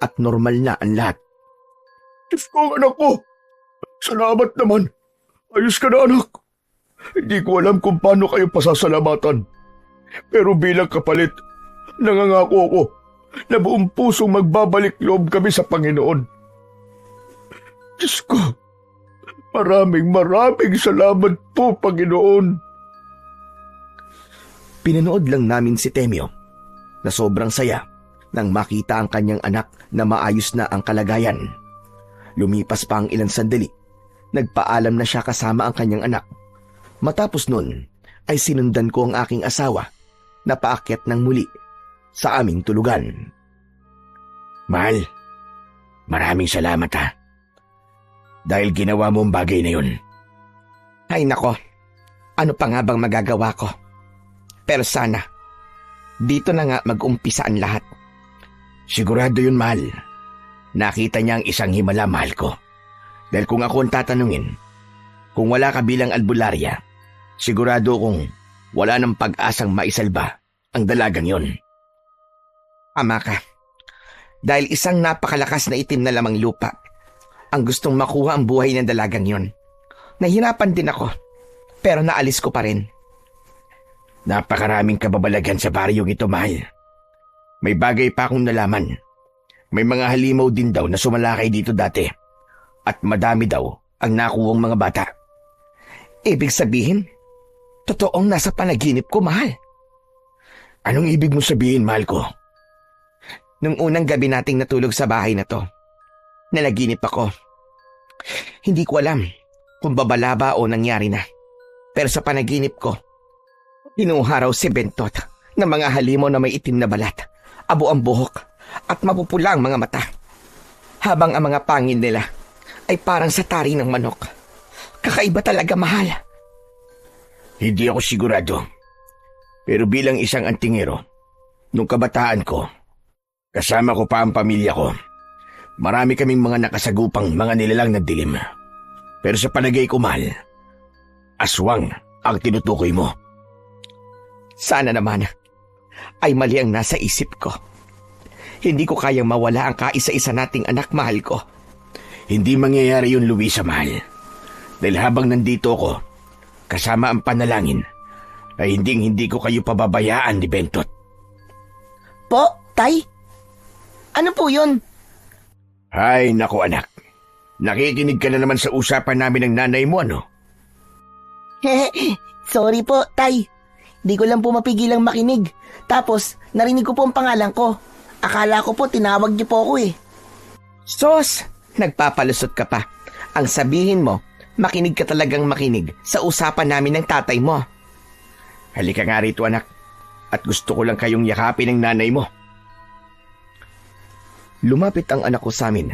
at normal na ang lahat. Diyos ko, anak ko! Salamat naman! Ayos ka na, anak! Hindi ko alam kung paano kayo pasasalamatan. Pero bilang kapalit, nangangako ako na buong pusong magbabalik loob kami sa Panginoon. Diyos ko, maraming salamat po, Panginoon. Pinanood lang namin si Temyo na sobrang saya nang makita ang kanyang anak na maayos na ang kalagayan. Lumipas pa ang ilang sandali, nagpaalam na siya kasama ang kanyang anak. Matapos nun ay sinundan ko ang aking asawa na paakyat ng muli sa aming tulugan. Mahal, maraming salamat ha. Dahil ginawa mo ang bagay na yun. Ay nako, ano pa nga bang magagawa ko? Pero sana, dito na nga mag-umpisa ang lahat. Sigurado yun, mahal. Nakita niya ang isang himala, mahal ko. Dahil kung ako ang tatanungin, kung wala ka bilang albularya, sigurado kong wala ng pag-asang maisalba ang dalagang yon. Ama ka, dahil isang napakalakas na itim na lamang lupa ang gustong makuha ang buhay ng dalagang yon. Nahirapan din ako, pero naalis ko pa rin. Napakaraming kababalaghan sa baryong ito, mahal. May bagay pa akong nalaman. May mga halimaw din daw na sumalakay dito dati. At madami daw ang nakuwang mga bata. Ibig sabihin, totoong nasa panaginip ko, mahal. Anong ibig mo sabihin, mahal ko? Nung unang gabi nating natulog sa bahay na to, nalaginip ako. Hindi ko alam kung babalaba o nangyari na. Pero sa panaginip ko, kinuha raw si Bentot ng mga halimaw na may itim na balat, abo ang buhok at mapupula ang mga mata. Habang ang mga pangil nila ay parang sa tari ng manok. Kakaiba talaga, mahal. Hindi ako sigurado. Pero bilang isang antingero, nung kabataan ko, kasama ko pa ang pamilya ko, marami kaming mga nakasagupang mga nilalang na dilim. Pero sa palagay ko, mahal, aswang ang tinutukoy mo. Sana naman ay mali ang nasa isip ko. Hindi ko kayang mawala ang kaisa-isa nating anak, mahal ko. Hindi mangyayari yun, Luisa, mahal. Dahil habang nandito ako, kasama ang panalangin, ay hindi ko kayo pababayaan ni Bentot. Po, Tay? Ano po yun? Ay, naku anak. Nakikinig ka na naman sa usapan namin ng nanay mo, ano? Sorry po, Tay. Di ko lang po mapigilang makinig. Tapos, narinig ko po ang pangalan ko. Akala ko po tinawag niyo po ako eh. Sos, nagpapalusot ka pa. Ang sabihin mo, makinig ka talagang makinig sa usapan namin ng tatay mo. Halika nga rito, anak. At gusto ko lang kayong yakapin ng nanay mo. Lumapit ang anak ko sa amin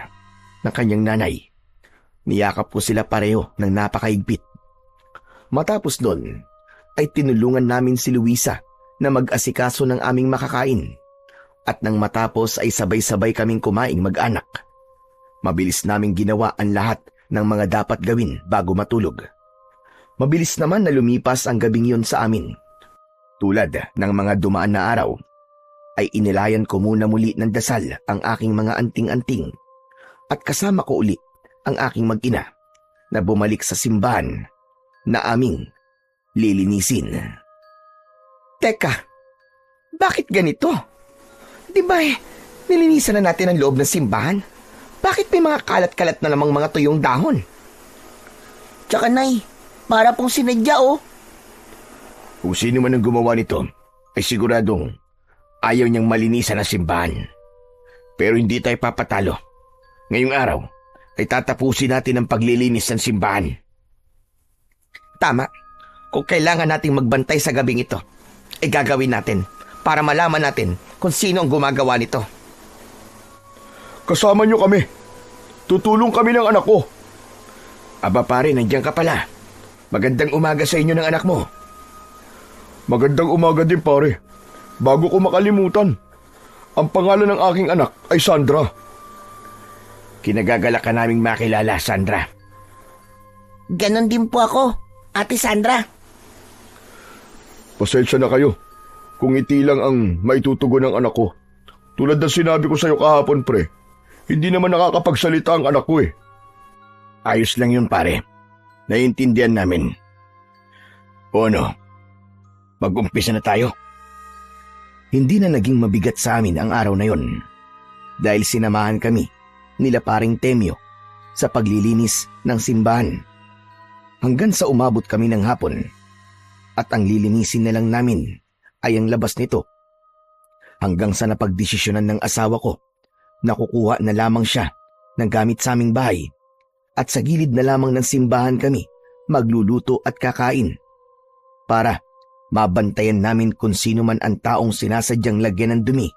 ng kanyang nanay. Niyakap po sila pareho ng napakaigpit. Matapos nun, ay tinulungan namin si Luisa na mag-asikaso ng aming makakain. At nang matapos ay sabay-sabay kaming kumaing mag-anak. Mabilis naming ginawa ang lahat ng mga dapat gawin bago matulog. Mabilis naman na lumipas ang gabing yun sa amin. Tulad ng mga dumaan na araw, ay inilayan ko muna muli ng dasal ang aking mga anting-anting at kasama ko uli ang aking mag-ina na bumalik sa simbahan na aming lilinisin. Teka, bakit ganito? Di ba nilinisan na natin ang loob ng simbahan? Bakit may mga kalat-kalat na namang mga tuyong dahon? Tsaka Nay, para pong sinadya oh. Kung sino man ang gumawa nito, ay siguradong ayaw niyang malinisan ang simbahan. Pero hindi tayo papatalo. Ngayong araw, ay tatapusin natin ang paglilinis ng simbahan. Tama. Kung kailangan nating magbantay sa gabing ito, ay gagawin natin para malaman natin kung sino ang gumagawa nito. Kasama niyo kami. Tutulong kami ng anak ko. Aba pare, nandiyan ka pala. Magandang umaga sa inyo ng anak mo. Magandang umaga din pare. Bago ko makalimutan, ang pangalan ng aking anak ay Sandra. Kinagagalak ka naming makilala, Sandra. Ganon din po ako, Ate Sandra. Pasensya na kayo kung iti lang ang maitutugon ng anak ko. Tulad ng sinabi ko sa iyo kahapon, pre, hindi naman nakakapagsalita ang anak ko eh. Ayos lang yun, pare. Naiintindihan namin. O ano, mag-umpisa na tayo. Hindi na naging mabigat sa amin ang araw na yon dahil sinamahan kami nila paring Temyo sa paglilinis ng simbahan. Hanggang sa umabot kami ng hapon at ang lilinisin na lang namin ay ang labas nito. Hanggang sa napagdesisyonan ng asawa ko na kukuha na lamang siya ng gamit sa aming bahay at sa gilid na lamang ng simbahan kami magluluto at kakain para mabantayan namin kung sino man ang taong sinasadyang lagyan ng dumi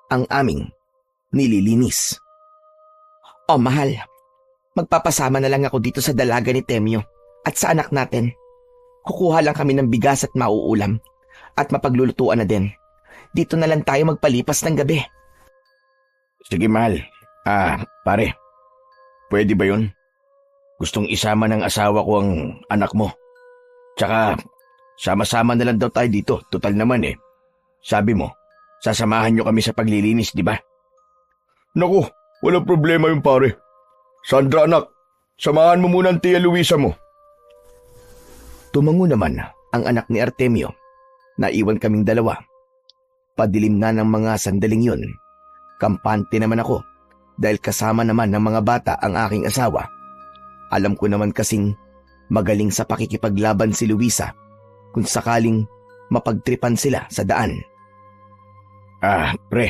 ang aming nililinis. O mahal, magpapasama na lang ako dito sa dalaga ni Temyo at sa anak natin. Kukuha lang kami ng bigas at mauulam at mapaglulutuan na din. Dito na lang tayo magpalipas ng gabi. Sige mahal. Pare, pwede ba yun? Gustong isama ng asawa ko ang anak mo. Tsaka sama-sama na lang daw tayo dito. Total naman sabi mo, sasamahan nyo kami sa paglilinis, di ba? Naku, walang problema yung pare. Sandra anak, samahan mo muna ang Tia Luisa mo. Tumango naman ang anak ni Artemio. Naiwan kaming dalawa. Padilim na ng mga sandaling yun. Kampante naman ako dahil kasama naman ng mga bata ang aking asawa. Alam ko naman kasing magaling sa pakikipaglaban si Luisa kung sakaling mapagtripan sila sa daan. Pre,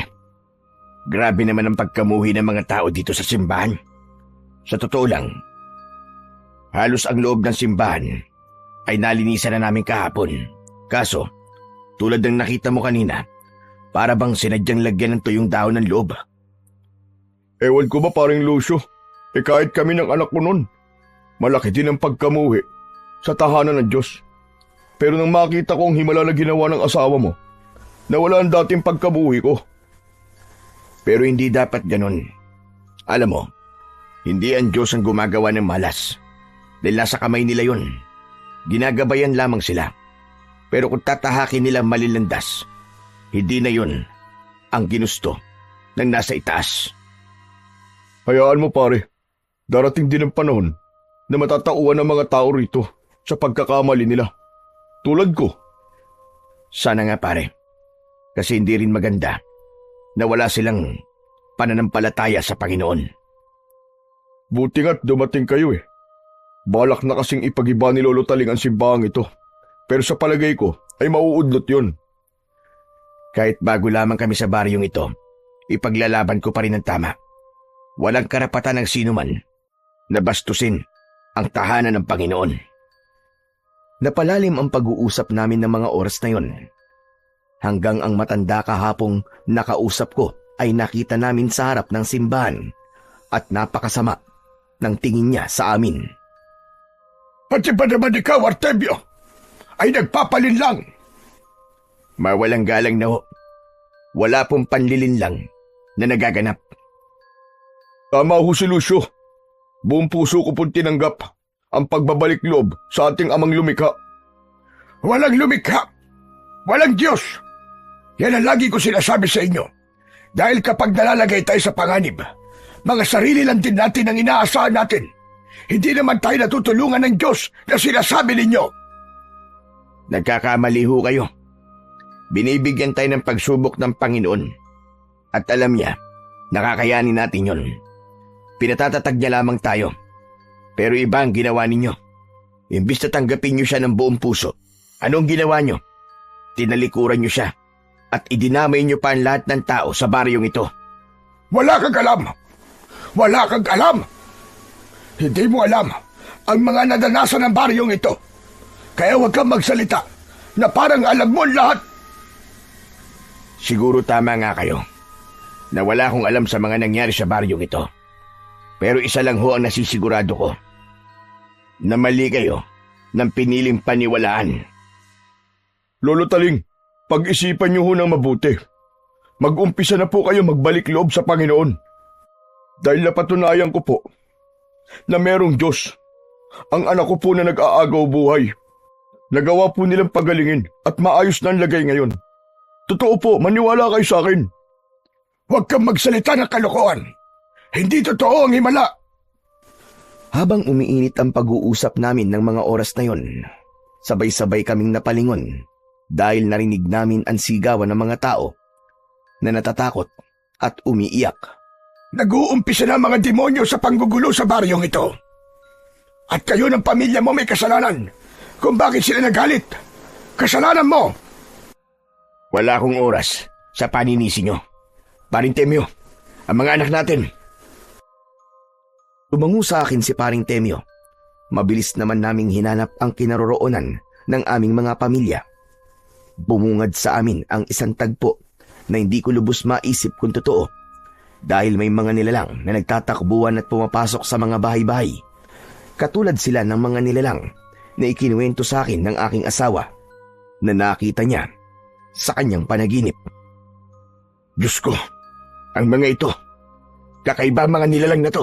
grabe naman ang pagkamuhi ng mga tao dito sa simbahan. Sa totoo lang, halos ang loob ng simbahan ay nalinisan na namin kahapon. Kaso, tulad ng nakita mo kanina, para bang sinadyang lagyan ng tuyong dahon ng loob. Ewan ko ba paring Lucio, kahit kami ng anak ko nun, malaki din ang pagkamuhi sa tahanan ng Diyos. Pero nang makita ko ang himala na ginawa ng asawa mo, nawala ang dating pagkamuhi ko. Pero hindi dapat ganun. Alam mo, hindi ang Diyos ang gumagawa ng malas. Dahil nasa kamay nila yun. Ginagabayan lamang sila. Pero kung tatahakin nila malilandas, hindi na yun ang ginusto ng nasa itaas. Hayaan mo pare, darating din ang panahon na matatauan ng mga tao rito sa pagkakamali nila. Tulad ko. Sana nga pare, kasi hindi rin maganda na wala silang pananampalataya sa Panginoon. Buti nga't dumating kayo Balak na kasing ipagiba ni Lolo Taling ang simbahang ito. Pero sa palagay ko ay mauudlot yun. Kahit bago lamang kami sa baryong ito, ipaglalaban ko pa rin ang tama. Walang karapatan ng sinuman na bastusin ang tahanan ng Panginoon. Napalalim ang pag-uusap namin ng mga oras na yon. Hanggang ang matanda kahapong nakausap ko ay nakita namin sa harap ng simbahan at napakasama ng tingin niya sa amin. Pati ba naman ikaw, Artemio, ay nagpapalinlang? Mawalang galang na ho. Wala pong panlilinlang na nagaganap. Tama ho si Lucio. Buong puso ko pong tinanggap ang pagbabalik loob sa ating amang lumikha. Walang lumikha! Walang Diyos! Yan ang lagi ko sinasabi sa inyo. Dahil kapag nalalagay tayo sa panganib, mga sarili lang din natin ang inaasahan natin. Hindi naman tayo natutulungan ng Diyos na sinasabi ninyo. Nagkakamali ho kayo. Binibigyan tayo ng pagsubok ng Panginoon. At alam niya, nakakayanin natin yon. Pinatatatag niya lamang tayo. Pero iba ang ginawa ninyo. Imbis na tanggapin niyo siya ng buong puso, anong ginawa niyo? Tinalikuran niyo siya at idinamay niyo pa ang lahat ng tao sa baryong ito. Wala kang alam! Wala kang alam! Hindi mo alam ang mga nadanasan ng baryong ito. Kaya huwag kang magsalita na parang alam mo lahat. Siguro tama nga kayo na wala akong alam sa mga nangyari sa baryong ito. Pero isa lang ho ang nasisigurado ko. Na mali kayo ng piniling paniwalaan. Lolo Taling, pag-isipan niyo ho ng mabuti. Mag-umpisa na po kayo magbalik loob sa Panginoon. Dahil napatunayan ko po na merong Diyos. Ang anak ko po na nag-aagaw buhay. Nagawa po nilang pagalingin at maayos na ang lagay ngayon. Totoo po, maniwala kayo sa akin. Huwag kang magsalita ng kalokohan. Hindi totoo ang himala. Habang umiinit ang pag-uusap namin ng mga oras na yon, sabay-sabay kaming napalingon dahil narinig namin ang sigawan ng mga tao na natatakot at umiiyak. Nag-uumpisa na mga demonyo sa panggugulo sa baryong ito. At kayo ng pamilya mo may kasalanan kung bakit sila nagalit. Kasalanan mo! Wala akong oras sa paninisi nyo. Paring Temyo, ang mga anak natin. Tumango sa akin si Paring Temyo. Mabilis naman naming hinanap ang kinaroroonan ng aming mga pamilya. Bumungad sa amin ang isang tagpo na hindi ko lubos maisip kung totoo. Dahil may mga nilalang na nagtatakbuhan at pumapasok sa mga bahay-bahay. Katulad sila ng mga nilalang na ikinuwento sa akin ng aking asawa na nakita niya sa kanyang panaginip. Diyos ko, Ang mga ito, kakaiba mga nilalang na to.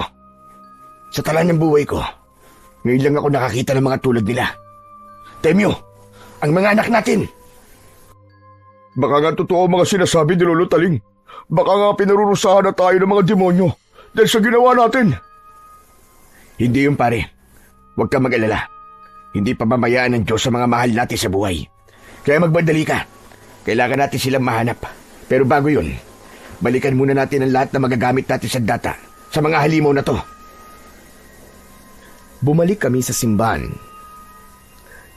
Sa talan ng buhay ko, ngayon lang ako nakakita ng mga tulad nila. Temyo, ang mga anak natin. baka nga totoo mga sinasabi ni Lolo Taling. Baka nga pinarurusahan na tayo ng mga demonyo dahil sa ginawa natin. Hindi yun, pare. Huwag kang mag-alala. Hindi pa mamayaan ng Diyos sa mga mahal natin sa buhay. Kaya magbandali ka. Kailangan natin silang mahanap. Pero bago yun, balikan muna natin ang lahat na magagamit natin sa data sa mga halimaw na to. Bumalik kami sa simbahan.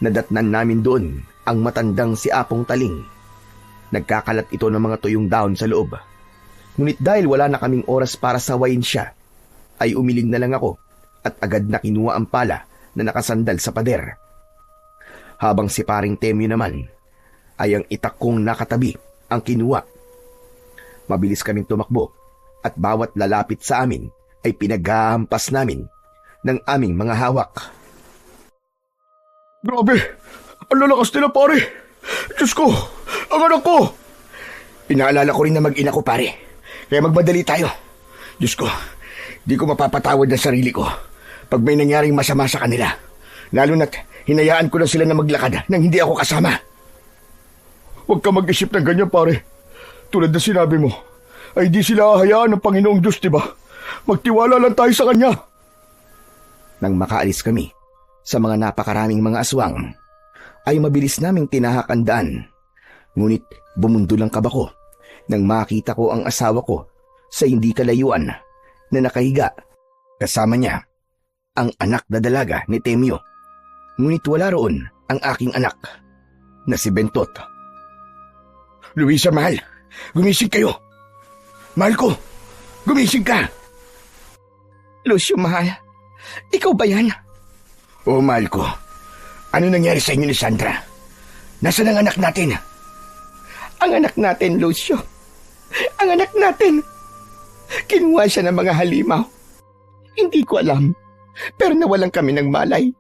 Nadatnan namin doon ang matandang si Apong Taling. Nagkakalat ito ng mga tuyong dahon sa loob. Ngunit dahil wala na kaming oras para sawayin siya, ay umiling na lang ako at agad na kinuha ang pala na nakasandal sa pader. Habang si Paring Temyo naman ay ang itak kong nakatabi ang kinuha. Mabilis kaming tumakbo at bawat lalapit sa amin ay pinaghahampas namin ng aming mga hawak. Grabe! Ang lalakas nila, pare! Diyos ko! Ang anak ko! Inaalala ko rin na mag-ina ko, pare. Kaya magmadali tayo. Diyos ko, di ko mapapatawad ng sarili ko pag may nangyaring masama sa kanila. Lalo na't hinayaan ko na sila na maglakad nang hindi ako kasama. Huwag ka mag-isip ng ganyan, pare. Tulad na sinabi mo, ay di sila hahayaan ng Panginoong Diyos, diba? Magtiwala lang tayo sa Kanya. Nang makaalis kami sa mga napakaraming mga aswang, ay mabilis naming tinahak ang daan. Ngunit bumundo lang kabako nang makita ko ang asawa ko sa hindi kalayuan na nakahiga. Kasama niya ang anak na dalaga ni Temyo. Ngunit wala roon ang aking anak na si Bentot. Luisa, mahal, gumising kayo. Mahal ko, gumising ka. Lucio, mahal. Ikaw ba yan? Oo, mahal ko. Ano nangyari sa inyo ni Sandra? Nasaan ang anak natin? Ang anak natin, Lucio. Ang anak natin. Kinuha siya ng mga halimaw. Hindi ko alam. Pero nawalan kami ng malay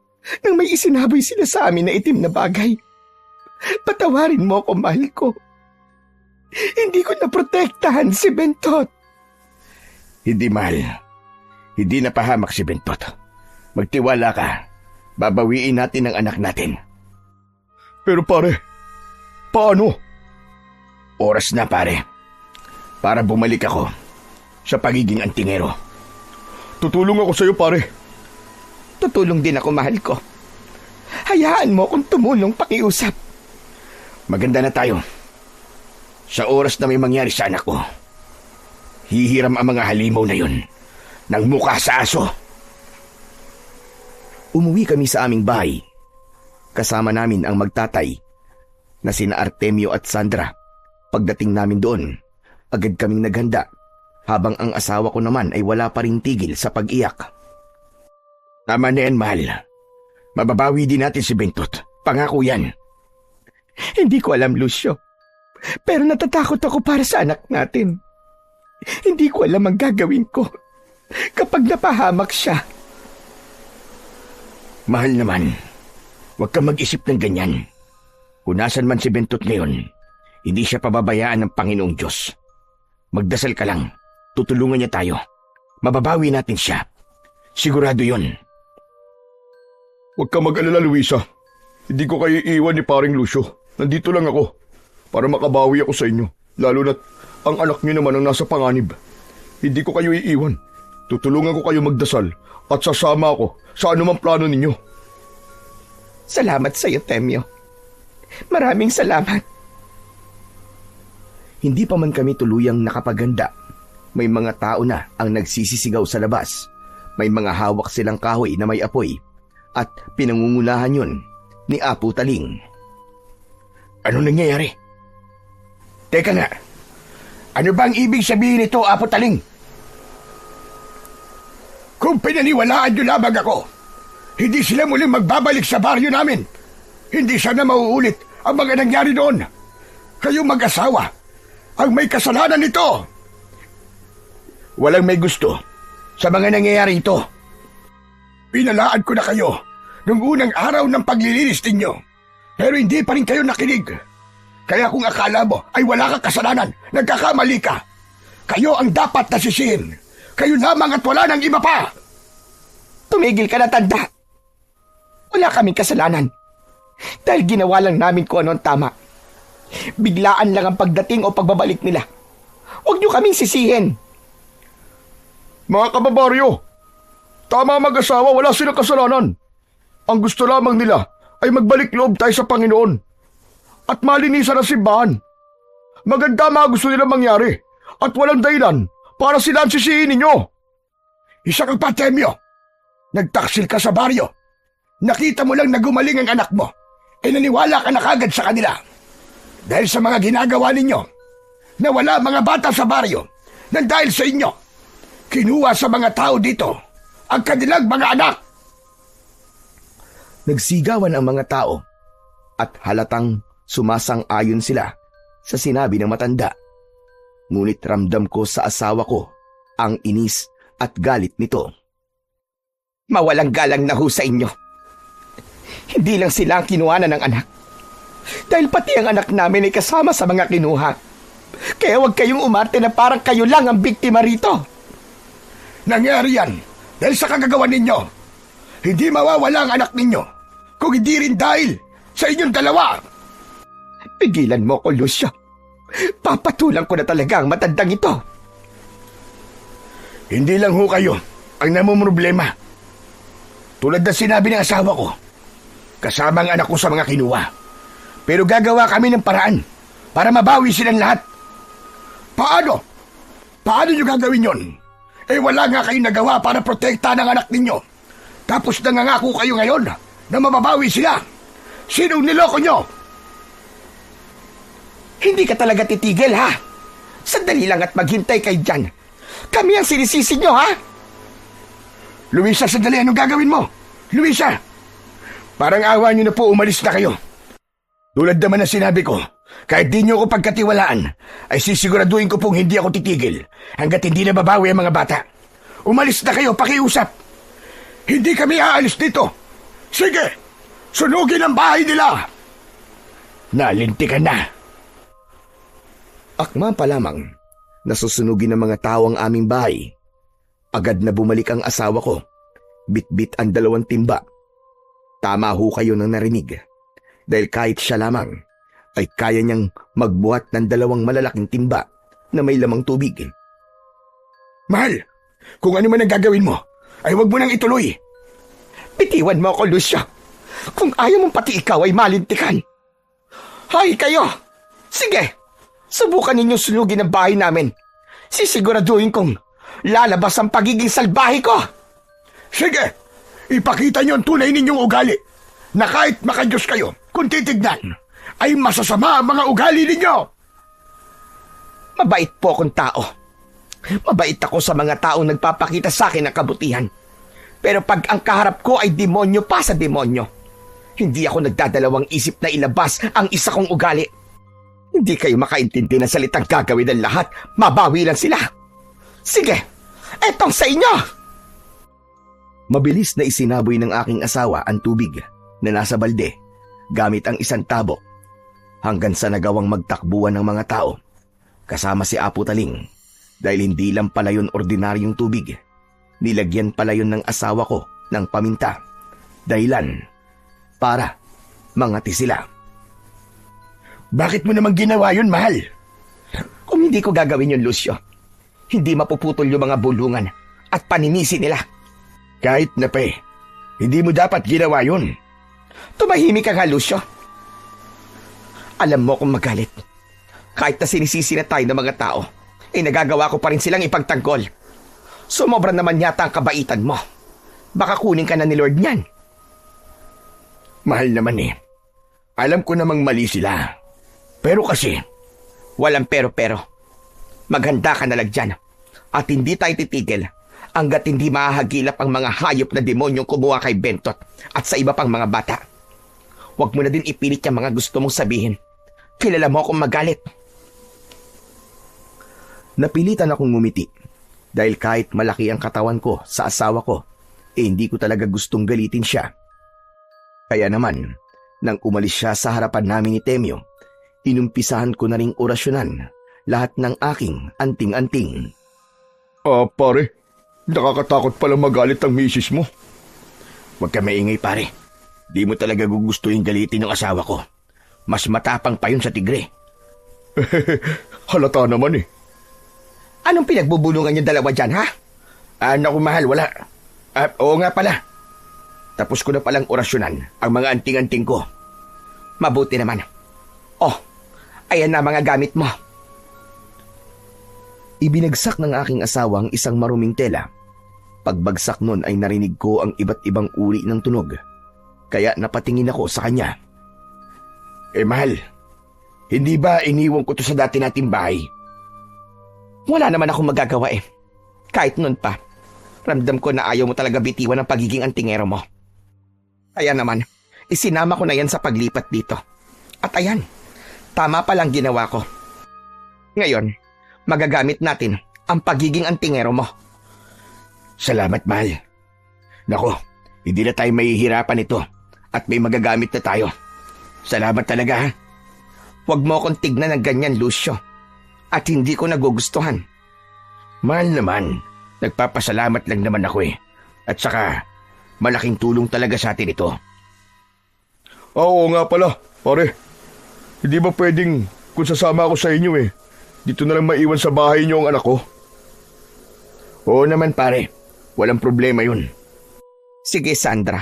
nang may isinaboy sila sa amin na itim na bagay. Patawarin mo ako, mahal ko. Hindi ko naprotektahan si Bentot. Hindi, mahal. Hindi napahamak si Bentot. Magtiwala ka. Babawiin natin ang anak natin. Pero pare, paano? Oras na, pare. Para bumalik ako sa pagiging antingero. Tutulong ako sa iyo, pare. Tutulong din ako, mahal ko. Hayaan mo akong tumulong pakiusap. Maganda na tayo. Sa oras na may mangyari sa anak ko, hihiram ang mga halimaw na yun ng mukha sa aso. Umuwi kami sa aming bahay. Kasama namin ang magtatay na sina Artemio at Sandra. Pagdating namin doon, agad kaming naghanda habang ang asawa ko naman ay wala pa ring tigil sa pag-iyak. Tama na yan, mahal. Mababawi din natin si Bentot. Pangako yan. Hindi ko alam, Lucio. Pero natatakot ako para sa anak natin. Hindi ko alam ang gagawin ko kapag napahamak siya. Mahal naman, huwag kang mag-isip ng ganyan. Kung nasan man si Bentot ngayon, hindi siya pababayaan ng Panginoong Diyos. Magdasal ka lang, tutulungan niya tayo. Mababawi natin siya. Sigurado yun. Huwag kang mag-alala, Luisa. Hindi ko kayo iiwan ni paring Lucio. Nandito lang ako para makabawi ako sa inyo. Lalo na't ang anak niyo naman ang nasa panganib. Hindi ko kayo iiwan. Tutulungan ko kayo magdasal at sasama ako sa anumang plano ninyo. Salamat sa iyo, Temyo. Maraming salamat. Hindi pa man kami tuluyang nakapaganda. May mga tao na ang nagsisisigaw sa labas. May mga hawak silang kahoy na may apoy at pinangungulahan yun ni Apo Taling. Ano nangyayari? Teka nga, ano bang ibig sabihin nito, Apo Taling? Kung pinaniwalaan nyo lamang ako, hindi sila muling magbabalik sa baryo namin. Hindi sana mauulit ang mga nangyari doon. Kayong mag-asawa ang may kasalanan nito. Walang may gusto sa mga nangyayari ito. Pinalaan ko na kayo nung unang araw ng paglilinis ninyo, pero hindi pa rin kayo nakinig. Kaya kung akala mo ay wala kang kasalanan, nagkakamali ka. Kayo ang dapat nasisihin. Kayo lamang at wala nang iba pa. Tumigil ka na, tanda. Wala kaming kasalanan. Dahil ginawa lang namin kung ano ang tama. Biglaan lang ang pagdating o pagbabalik nila. Huwag niyo kaming sisihin. Mga kababaryo, tama mag-asawa, wala silang kasalanan. Ang gusto lamang nila ay magbalik loob tayo sa Panginoon at malinisan ang simbahan. Maganda mga gusto nila mangyari at walang dahilan para sila ang sisihin ninyo. Isa kang patemyo. Nagtaksil ka sa baryo. Nakita mo lang na gumaling ang anak mo. E naniwala ka na kagad sa kanila. Dahil sa mga ginagawa ninyo, na wala mga bata sa baryo, nang dahil sa inyo, kinuha sa mga tao dito ang kanilang mga anak. Nagsigawan ang mga tao at halatang sumasang-ayon sila sa sinabi ng matanda. Ngunit ramdam ko sa asawa ko ang inis at galit nito. Mawalang galang na ho sa inyo. Hindi lang sila ang kinuhanan ng anak. Dahil pati ang anak namin ay kasama sa mga kinuha. Kaya huwag kayong umarte na parang kayo lang ang biktima rito. Nangyari yan dahil sa kagagawa ninyo. Hindi mawawala ang anak ninyo kung hindi rin dahil sa inyong dalawa. Pigilan mo ko, Lucio. Papatulang ko na talaga ang matandang ito. Hindi lang ho kayo ang namumroblema. Tulad na sinabi ng asawa ko, kasama ang anak ko sa mga kinuha. Pero gagawa kami ng paraan para mabawi silang lahat. Paano? Paano nyo gagawin yon? Eh wala nga kayong nagawa para protektahan ang anak ninyo. Tapos nangangako kayo ngayon na mababawi sila. Sinong niloko nyo? Hindi ka talaga titigil, ha? Sandali lang at maghintay kay Jan. Kami ang sinisisi nyo, ha? Luisa, sandali, anong gagawin mo? Luisa! Parang awa nyo na po, umalis na kayo. Tulad naman na sinabi ko, kahit di nyo ako pagkatiwalaan, ay sisiguraduhin ko pong hindi ako titigil hanggat hindi na babawi ang mga bata. Umalis na kayo, pakiusap. Hindi kami aalis dito. Sige, sunugin ang bahay nila. Nalintikan na. Akma pa lamang, nasusunugin ng mga tao ang aming bahay. Agad na bumalik ang asawa ko. Bit-bit ang 2 timba. Tama ho kayo nang narinig. Dahil kahit siya lamang, ay kaya niyang magbuhat ng 2 malalaking timba na may lamang tubig. Mahal, kung ano man ang gagawin mo, ay huwag mo nang ituloy. Bitiwan mo ako, Lucio. Kung ayaw mong pati ikaw ay malintikan. Hay kayo! Sige, subukan ninyong sunugin ang bahay namin. Sisiguraduhin kong lalabas ang pagiging salbahe ko. Sige, ipakita niyo ang tunay ninyong ugali na kahit makadiyos kayo, kung titignan, ay masasama ang mga ugali ninyo. Mabait po akong tao. Mabait ako sa mga taong nagpapakita sa akin ng kabutihan. Pero pag ang kaharap ko ay demonyo pa sa demonyo, hindi ako nagdadalawang isip na ilabas ang isa kong ugali. Hindi kayo makaintindi ng salitang gagawin ng lahat. Mabawi lang sila. Sige, etong sa inyo! Mabilis na isinaboy ng aking asawa ang tubig na nasa balde gamit ang isang tabok hanggang sa nagawang magtakbuhan ng mga tao kasama si Apo Taling dahil hindi lang pala yun ordinaryong tubig. Nilagyan pala yun ng asawa ko ng paminta. Dahilan para mangati sila. Bakit mo naman ginawa yun, mahal? Kung hindi ko gagawin yun, Lucio, hindi mapuputol yung mga bulungan at paninisi nila. Kahit na pa hindi mo dapat ginawa yun. Tumahimik ka nga, Lucio. Alam mo kung magalit. Kahit na sinisisi na tayo ng mga tao, ay nagagawa ko pa rin silang ipagtanggol. Sumobra naman yata ang kabaitan mo. Baka kunin ka na ni Lord niyan. Mahal naman Alam ko namang mali sila. Pero kasi, walang pero-pero. Maghanda ka na lang dyan. At hindi tayo titigil hanggat hindi mahahagilap ang mga hayop na demonyong kumuha kay Bentot at sa iba pang mga bata. Huwag mo na din ipilit yung mga gusto mong sabihin. Kilala mo akong magalit. Napilitan akong ngumiti dahil kahit malaki ang katawan ko sa asawa ko, hindi ko talaga gustong galitin siya. Kaya naman, nang umalis siya sa harapan namin ni Temyo, inumpisahan ko na ring orasyonan lahat ng aking anting-anting. Pare, nakakatakot pala magalit ang misis mo. Huwag ka maingay, pare. Di mo talaga gugustuhin galitin yung asawa ko. Mas matapang pa yun sa tigre. Halata naman Anong pinagbubulungan yung dalawa dyan, ha? Naku, mahal, wala. Oo nga pala. Tapos ko na palang orasyonan ang mga anting-anting ko. Mabuti naman. Oh, ayan na mga gamit mo. Ibinagsak ng aking asawa ang isang maruming tela. Pagbagsak nun ay narinig ko ang iba't ibang uri ng tunog. Kaya napatingin ako sa kanya. Mahal, hindi ba iniwan ko to sa dati nating bahay? Wala naman akong magagawa Kahit nun pa, ramdam ko na ayaw mo talaga bitiwan ang pagiging antingero mo. Kaya naman, isinama ko na yan sa paglipat dito. At ayan, tama palang ginawa ko. Ngayon, magagamit natin ang pagiging antingero mo. Salamat, mahal. Nako, hindi na tayo mahihirapan ito at may magagamit na tayo. Salamat talaga, ha? Huwag mo akong tignan ng ganyan, Lucio. At hindi ko nagugustuhan. Mahal naman, nagpapasalamat lang naman ako At saka, malaking tulong talaga sa atin ito. Oo nga pala, pare. Hindi ba pwedeng kung sasama ako sa inyo dito na lang maiwan sa bahay niyo ang anak ko? Oo naman, pare. Walang problema yun. Sige, Sandra.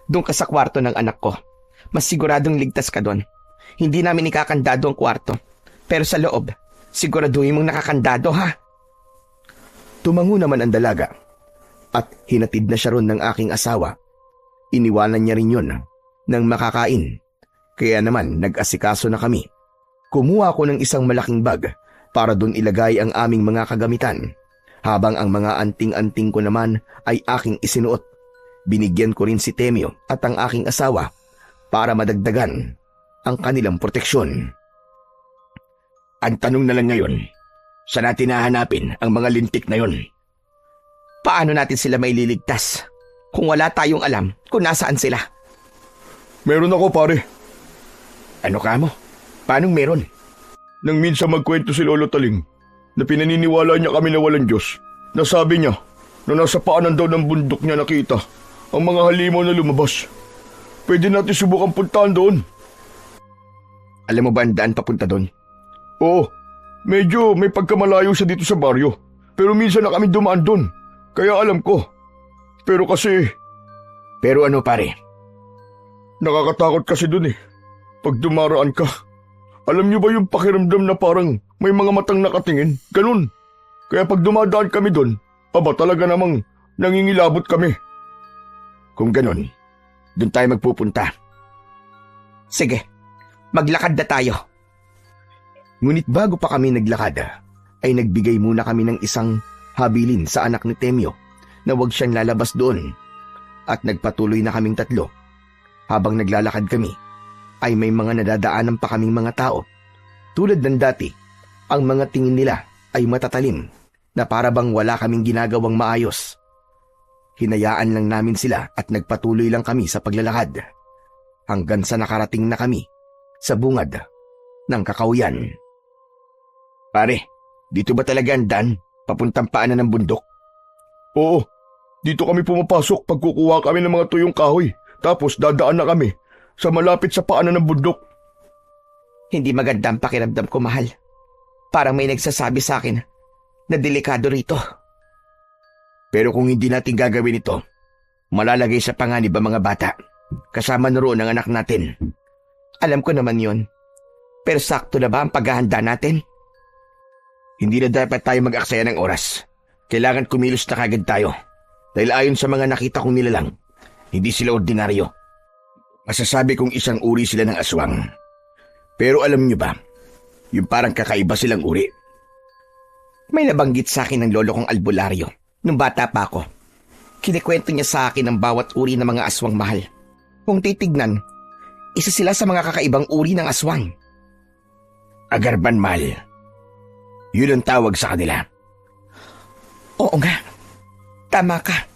Doon ka sa kwarto ng anak ko. Mas siguradong ligtas ka doon. Hindi namin ikakandado ang kwarto. Pero sa loob, siguraduhin mong nakakandado, ha? Tumango naman ang dalaga at hinatid na siya ron ng aking asawa Iniwanan niya rin yun nang makakain. Kaya naman nag-asikaso na kami. Kumuha ako ng isang malaking bag para doon ilagay ang aming mga kagamitan, habang ang mga anting-anting ko naman ay aking isinuot. Binigyan ko rin si Temyo at ang aking asawa para madagdagan ang kanilang proteksyon. Ang tanong na lang ngayon, saan natin hahanapin ang mga lintik na yon? Paano natin sila maililigtas kung wala tayong alam kung nasaan sila? Meron ako, pare. Ano ka mo? Paanong meron? Nang minsan magkwento si Lolo Taling na pinaniniwala niya kami na walang Diyos, nasabi niya na nasa paanan daw ng bundok niya nakita ang mga halimaw na lumabas. Pwede natin subukan puntahan doon. Alam mo ba ang daan papunta doon? Oo, medyo may pagkamalayo siya dito sa baryo. Pero minsan na kami dumaan doon, kaya alam ko. Pero kasi... Pero ano pare? Nakakatakot kasi doon eh. Pag dumaraan ka, alam niyo ba yung pakiramdam na parang may mga matang nakatingin? Ganun. Kaya pag dumadaan kami doon, talaga namang nangingilabot kami. Kung ganun, doon tayo magpupunta. Sige, maglakad na tayo. Ngunit bago pa kami naglakad, ay nagbigay muna kami ng isang habilin sa anak ni Temyo na huwag siyang lalabas doon. At nagpatuloy na kaming tatlo. Habang naglalakad kami, ay may mga nadadaanan pa kaming mga tao. Tulad ng dati, ang mga tingin nila ay matatalim na para bang wala kaming ginagawang maayos. Hinayaan lang namin sila at nagpatuloy lang kami sa paglalakad hanggang sa nakarating na kami sa bungad ng kakauyan. Pare, dito ba talaga ang daan papuntang paanan ng bundok? Oo, dito kami pumapasok pag kukuha kami ng mga tuyong kahoy. Tapos dadaan na kami sa malapit sa paanan ng bundok. Hindi maganda ang pakiramdam ko, mahal. Parang may nagsasabi sa akin na delikado rito. Pero kung hindi natin gagawin ito, malalagay sa panganib ang mga bata. Kasama na roon ang anak natin. Alam ko naman yon. Pero sakto na ba ang paghahanda natin? Hindi na dapat tayo mag-aksaya ng oras. Kailangan kumilos na kagad tayo. Dahil ayon sa mga nakita kong nilalang, hindi sila ordinaryo. Masasabi kong isang uri sila ng aswang. Pero alam niyo ba, yung parang kakaiba silang uri. May nabanggit sa akin ng lolo kong albularyo nung bata pa ako. Kinikwento niya sa akin ang bawat uri ng mga aswang, mahal. Kung titignan, isa sila sa mga kakaibang uri ng aswang. Agarban, mahal. Yun ang tawag sa kanila. Oo nga, tama ka.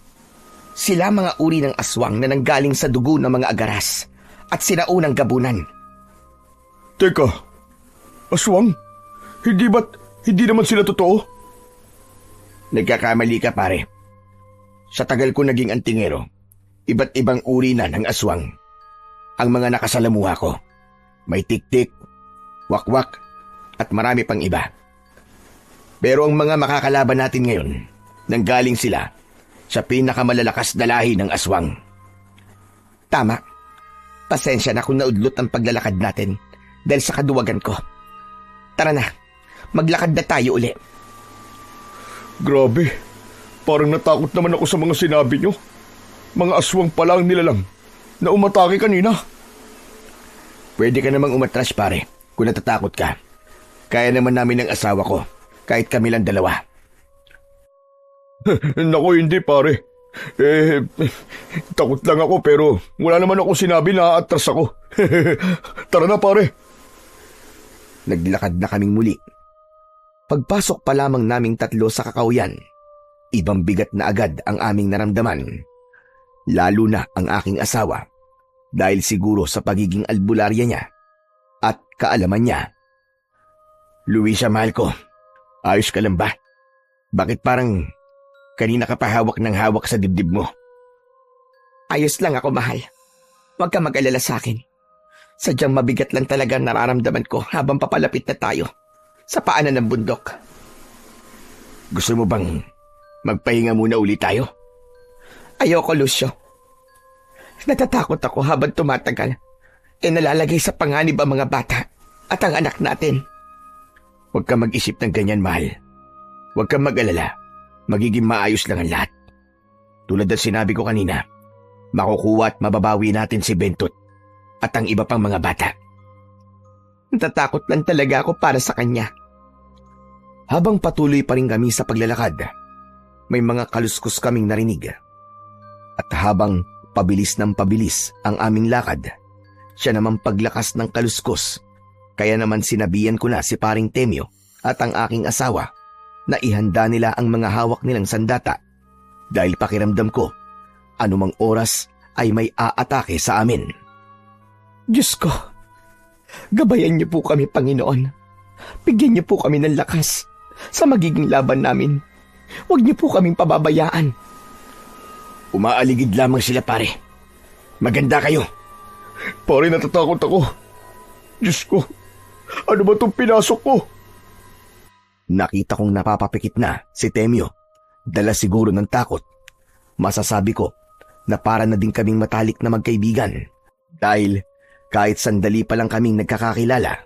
Sila mga uri ng aswang na nanggaling sa dugo ng mga agaras at sinaunang gabunan. Teka, aswang? Hindi naman sila totoo? Nagkakamali ka, pare. Sa tagal ko naging antingero, iba't ibang uri na ng aswang. Ang mga nakasalamuha ko, may tik-tik, wakwak, at marami pang iba. Pero ang mga makakalaban natin ngayon, nanggaling sila sa pinakamalalakas na lahi ng aswang. Tama. Pasensya na kung naudlot ang paglalakad natin dahil sa kaduwagan ko. Tara na, maglakad na tayo uli. Grabe, parang natakot naman ako sa mga sinabi nyo. Mga aswang pala ang nilalang na umatake kanina. Pwede ka namang umatras, pare, kung natatakot ka. Kaya naman namin ng asawa ko, kahit kami lang dalawa. Naku, hindi pare. Takot lang ako pero wala naman ako sinabi na atras ako. Tara na, pare. Naglakad na kaming muli. Pagpasok pa lamang naming tatlo sa kakauyan, ibang bigat na agad ang aming naramdaman. Lalo na ang aking asawa dahil siguro sa pagiging albularya niya at kaalaman niya. Luisa, mahal ko, ayos ka lang ba? Bakit parang kanina ka pa hawak ng hawak sa dibdib mo? Ayos lang ako, mahal. Huwag ka mag-alala sa akin. Sadyang mabigat lang talaga nararamdaman ko habang papalapit na tayo sa paanan ng bundok. Gusto mo bang magpahinga muna ulit tayo? Ayoko, Lucio. Natatakot ako habang tumatagal. Nalalagay sa panganib ang mga bata at ang anak natin. Huwag ka mag-isip ng ganyan, mahal. Huwag kang mag-alala. Magiging maayos lang ang lahat. Tulad ng sinabi ko kanina, makukuha at mababawi natin si Bentot at ang iba pang mga bata. Natatakot lang talaga ako para sa kanya. Habang patuloy pa rin kami sa paglalakad, may mga kaluskos kaming narinig. At habang pabilis ng pabilis ang aming lakad, siya naman paglakas ng kaluskos. Kaya naman sinabihan ko na si paring Temyo at ang aking asawa na ihanda nila ang mga hawak nilang sandata dahil pakiramdam ko anumang oras ay may aatake sa amin. Diyos ko, gabayan niyo po kami, Panginoon. Bigyan niyo po kami ng lakas sa magiging laban namin. Huwag niyo po kaming pababayaan. Umaaligid lamang sila, pare. Maganda kayo. Pare, natatakot ako. Diyos ko, ano ba itong pinasok ko? Nakita kong napapapikit na si Temyo. Dala siguro ng takot. Masasabi ko na para na din kaming matalik na magkaibigan. Dahil kahit sandali pa lang kaming nagkakakilala,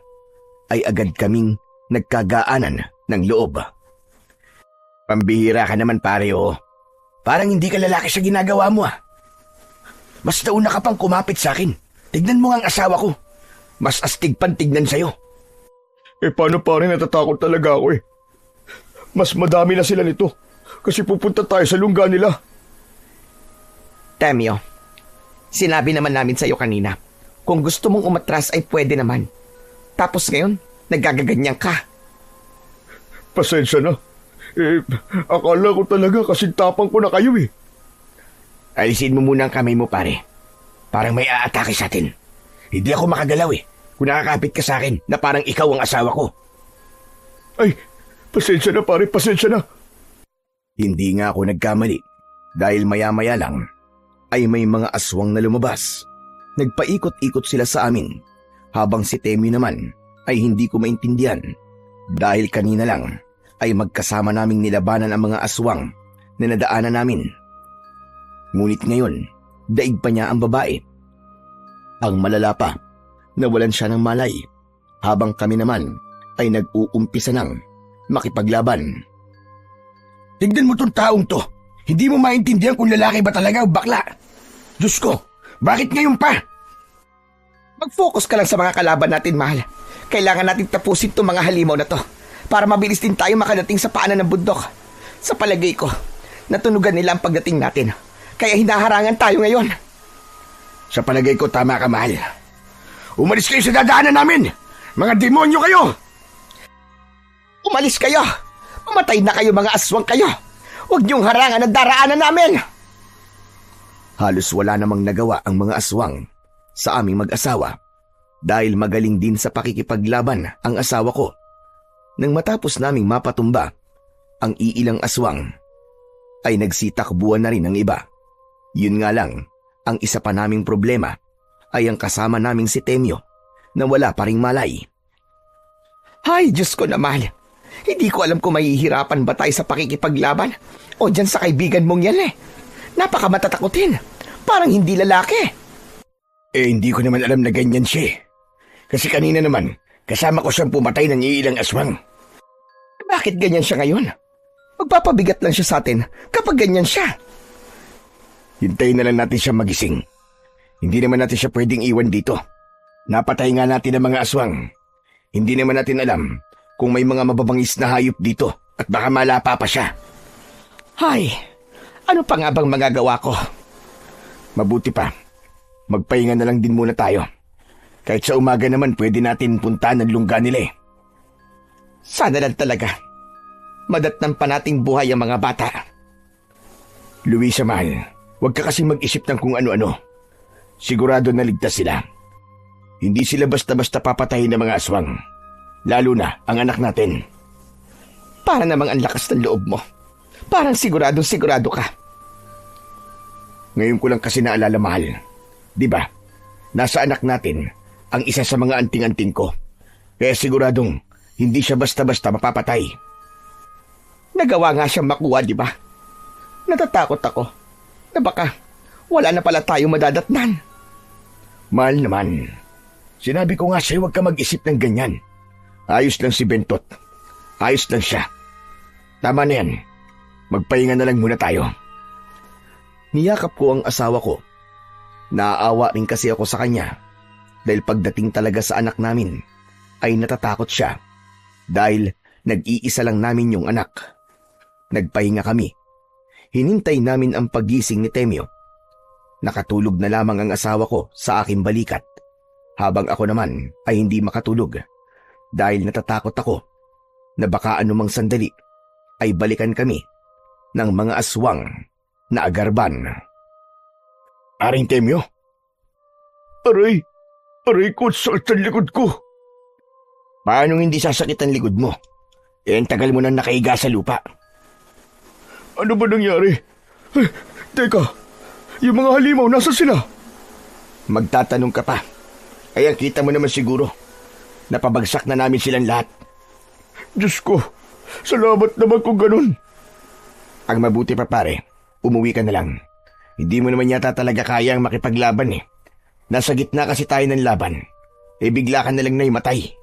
ay agad kaming nagkagaanan ng loob. Pambihira ka naman, pare, oh. Parang hindi ka lalaki sa ginagawa mo, ah. Mas nauna ka pang kumapit sa akin. Tignan mo nga ang asawa ko. Mas astig pang tignan sa'yo. Paano pare, natatakot talaga ako eh. Mas madami na sila nito kasi pupunta tayo sa lungga nila. Temyo, sinabi naman namin sa iyo kanina, kung gusto mong umatras ay pwede naman. Tapos ngayon, nagagaganyan ka. Pasensya na. Akala ko talaga kasi tapang ko na kayo eh. Alisin mo muna ang kamay mo, pare. Parang may aatake sa atin. Hindi ako makagalaw eh. Kung nakakapit ka sa akin na parang ikaw ang asawa ko. Ay, pasensya na pare, pasensya na. Hindi nga ako nagkamali dahil maya-maya lang ay may mga aswang na lumabas. Nagpaikot-ikot sila sa amin habang si Temi naman ay hindi ko maintindihan dahil kanina lang ay magkasama naming nilabanan ang mga aswang na nadaanan namin. Ngunit ngayon, daig pa niya ang babae. Ang malala pa, nawalan siya ng malay habang kami naman ay nag-uumpisa ng makipaglaban. Tignan mo tong taong to. Hindi mo maintindihan kung lalaki ba talaga o bakla. Diyos ko, bakit ngayon pa? Mag-focus ka lang sa mga kalaban natin, mahal. Kailangan natin tapusin itong mga halimaw na to para mabilis din tayo makadating sa paanan ng bundok. Sa palagay ko, natunugan nila ang pagdating natin. Kaya hinaharangan tayo ngayon. Sa palagay ko, tama ka, mahal. Umalis kayo sa dadaanan namin! Mga demonyo kayo! Umalis kayo! Mamatay na kayo, mga aswang kayo! Huwag niyong harangan ang daraanan namin! Halos wala namang nagawa ang mga aswang sa aming mag-asawa dahil magaling din sa pakikipaglaban ang asawa ko. Nang matapos naming mapatumba ang iilang aswang, ay nagsitakbuhan na rin ang iba. Yun nga lang, ang isa pa naming problema ay ang kasama naming si Temyo na wala pa ring malay. Ay, Diyos ko naman! Hindi ko alam kung mahihirapan ba tayo sa pakikipaglaban o dyan sa kaibigan mong yan eh. Napakamatatakotin. Parang hindi lalaki. Hindi ko naman alam na ganyan siya. Kasi kanina naman, kasama ko siyang pumatay ng iilang aswang. Bakit ganyan siya ngayon? Magpapabigat lang siya sa atin kapag ganyan siya. Hintayin na lang natin siya magising. Hindi naman natin siya pwedeng iwan dito. Napatay nga natin ang mga aswang. Hindi naman natin alam kung may mga mababangis na hayop dito at baka malapa pa siya. Ay, ano pa nga bang magagawa ko? Mabuti pa, magpahinga na lang din muna tayo. Kahit sa umaga naman pwede natin puntahan ang lungga nila eh. Sana lang talaga. Madatnan pa nating buhay ang mga bata. Luisa, mahal, huwag ka kasi mag-isip ng kung ano-ano. Sigurado na ligtas sila. Hindi sila basta-basta papatayin ng mga aswang. Lalo na ang anak natin. Para namang ang lakas ng loob mo. Parang sigurado ka. Ngayon ko lang kasi naalala, mahal. Diba, nasa anak natin ang isa sa mga anting-anting ko. Kaya siguradong hindi siya basta-basta mapapatay. Nagawa nga siyang makuha, diba? Natatakot ako na baka wala na pala tayo madadatnan. Mahal naman. Sinabi ko nga sa'yo huwag ka mag-isip ng ganyan. Ayos lang si Bentot. Ayos lang siya. Tama na yan. Magpahinga na lang muna tayo. Niyakap ko ang asawa ko Naaawa rin kasi ako sa kanya dahil pagdating talaga sa anak namin ay natatakot siya dahil nag-iisa lang namin yung anak. Nagpahinga kami. Hinintay namin ang paggising ni Temyo. Nakatulog na lamang ang asawa ko sa aking balikat habang ako naman ay hindi makatulog dahil natatakot ako na baka anumang sandali ay balikan kami ng mga aswang na agarban. Aring Temyo? Aray! Aray ko, sakit ang likod ko. Paano hindi sasakit ang likod mo? Ang tagal mo nang nakahiga sa lupa. Ano ba nangyari? Teka, yung mga halimaw, nasa sila? Magtatanong ka pa. Ayan, kita mo naman siguro. Napabagsak na namin silang lahat. Diyos ko, salamat naman kung ganun. Ang mabuti pa pare, umuwi ka na lang. Hindi mo naman yata talaga kayang makipaglaban eh. Nasa gitna kasi tayo ng laban. Bigla ka na lang na imatay.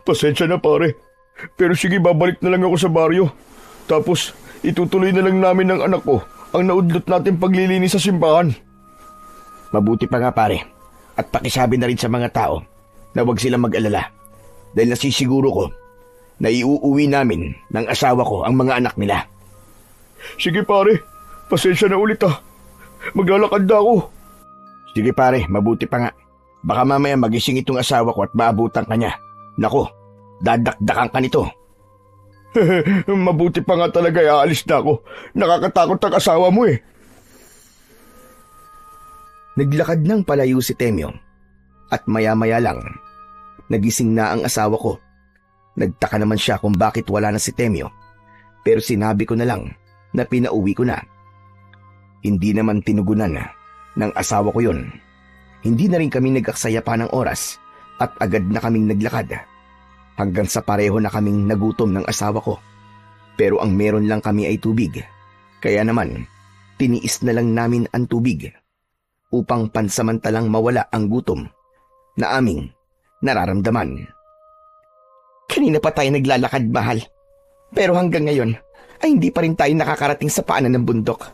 Pasensya na pare, pero sige babalik na lang ako sa baryo. Tapos itutuloy na lang namin ng anak ko ang naudlot natin paglilinis sa simbahan. Mabuti pa nga pare, at pakisabi na rin sa mga tao na huwag silang mag-alala. Dahil nasisiguro ko na iuuwi namin ng asawa ko ang mga anak nila. Sige pare, pasensya na ulit ah. Maglalakad na ako. Sige pare, mabuti pa nga. Baka mamaya magising itong asawa ko at maabutan ka niya. Nako, dadakdakan ka nito. Mabuti pa nga talaga, aalis na ako. Nakakatakot ang asawa mo eh. Naglakad ng palayo si Temyo at maya-maya lang, nagising na ang asawa ko. Nagtaka naman siya kung bakit wala na si Temyo, pero sinabi ko na lang na pinauwi ko na. Hindi naman tinugunan ng asawa ko yun. Hindi na rin kami nag-aksaya pa ng oras at agad na kaming naglakad. Hanggang sa pareho na kaming nagutom ng asawa ko. Pero ang meron lang kami ay tubig. Kaya naman, tiniis na lang namin ang tubig upang pansamantalang mawala ang gutom na aming nararamdaman. Kanina pa tayo naglalakad, mahal. Pero hanggang ngayon ay hindi pa rin tayo nakakarating sa paanan ng bundok.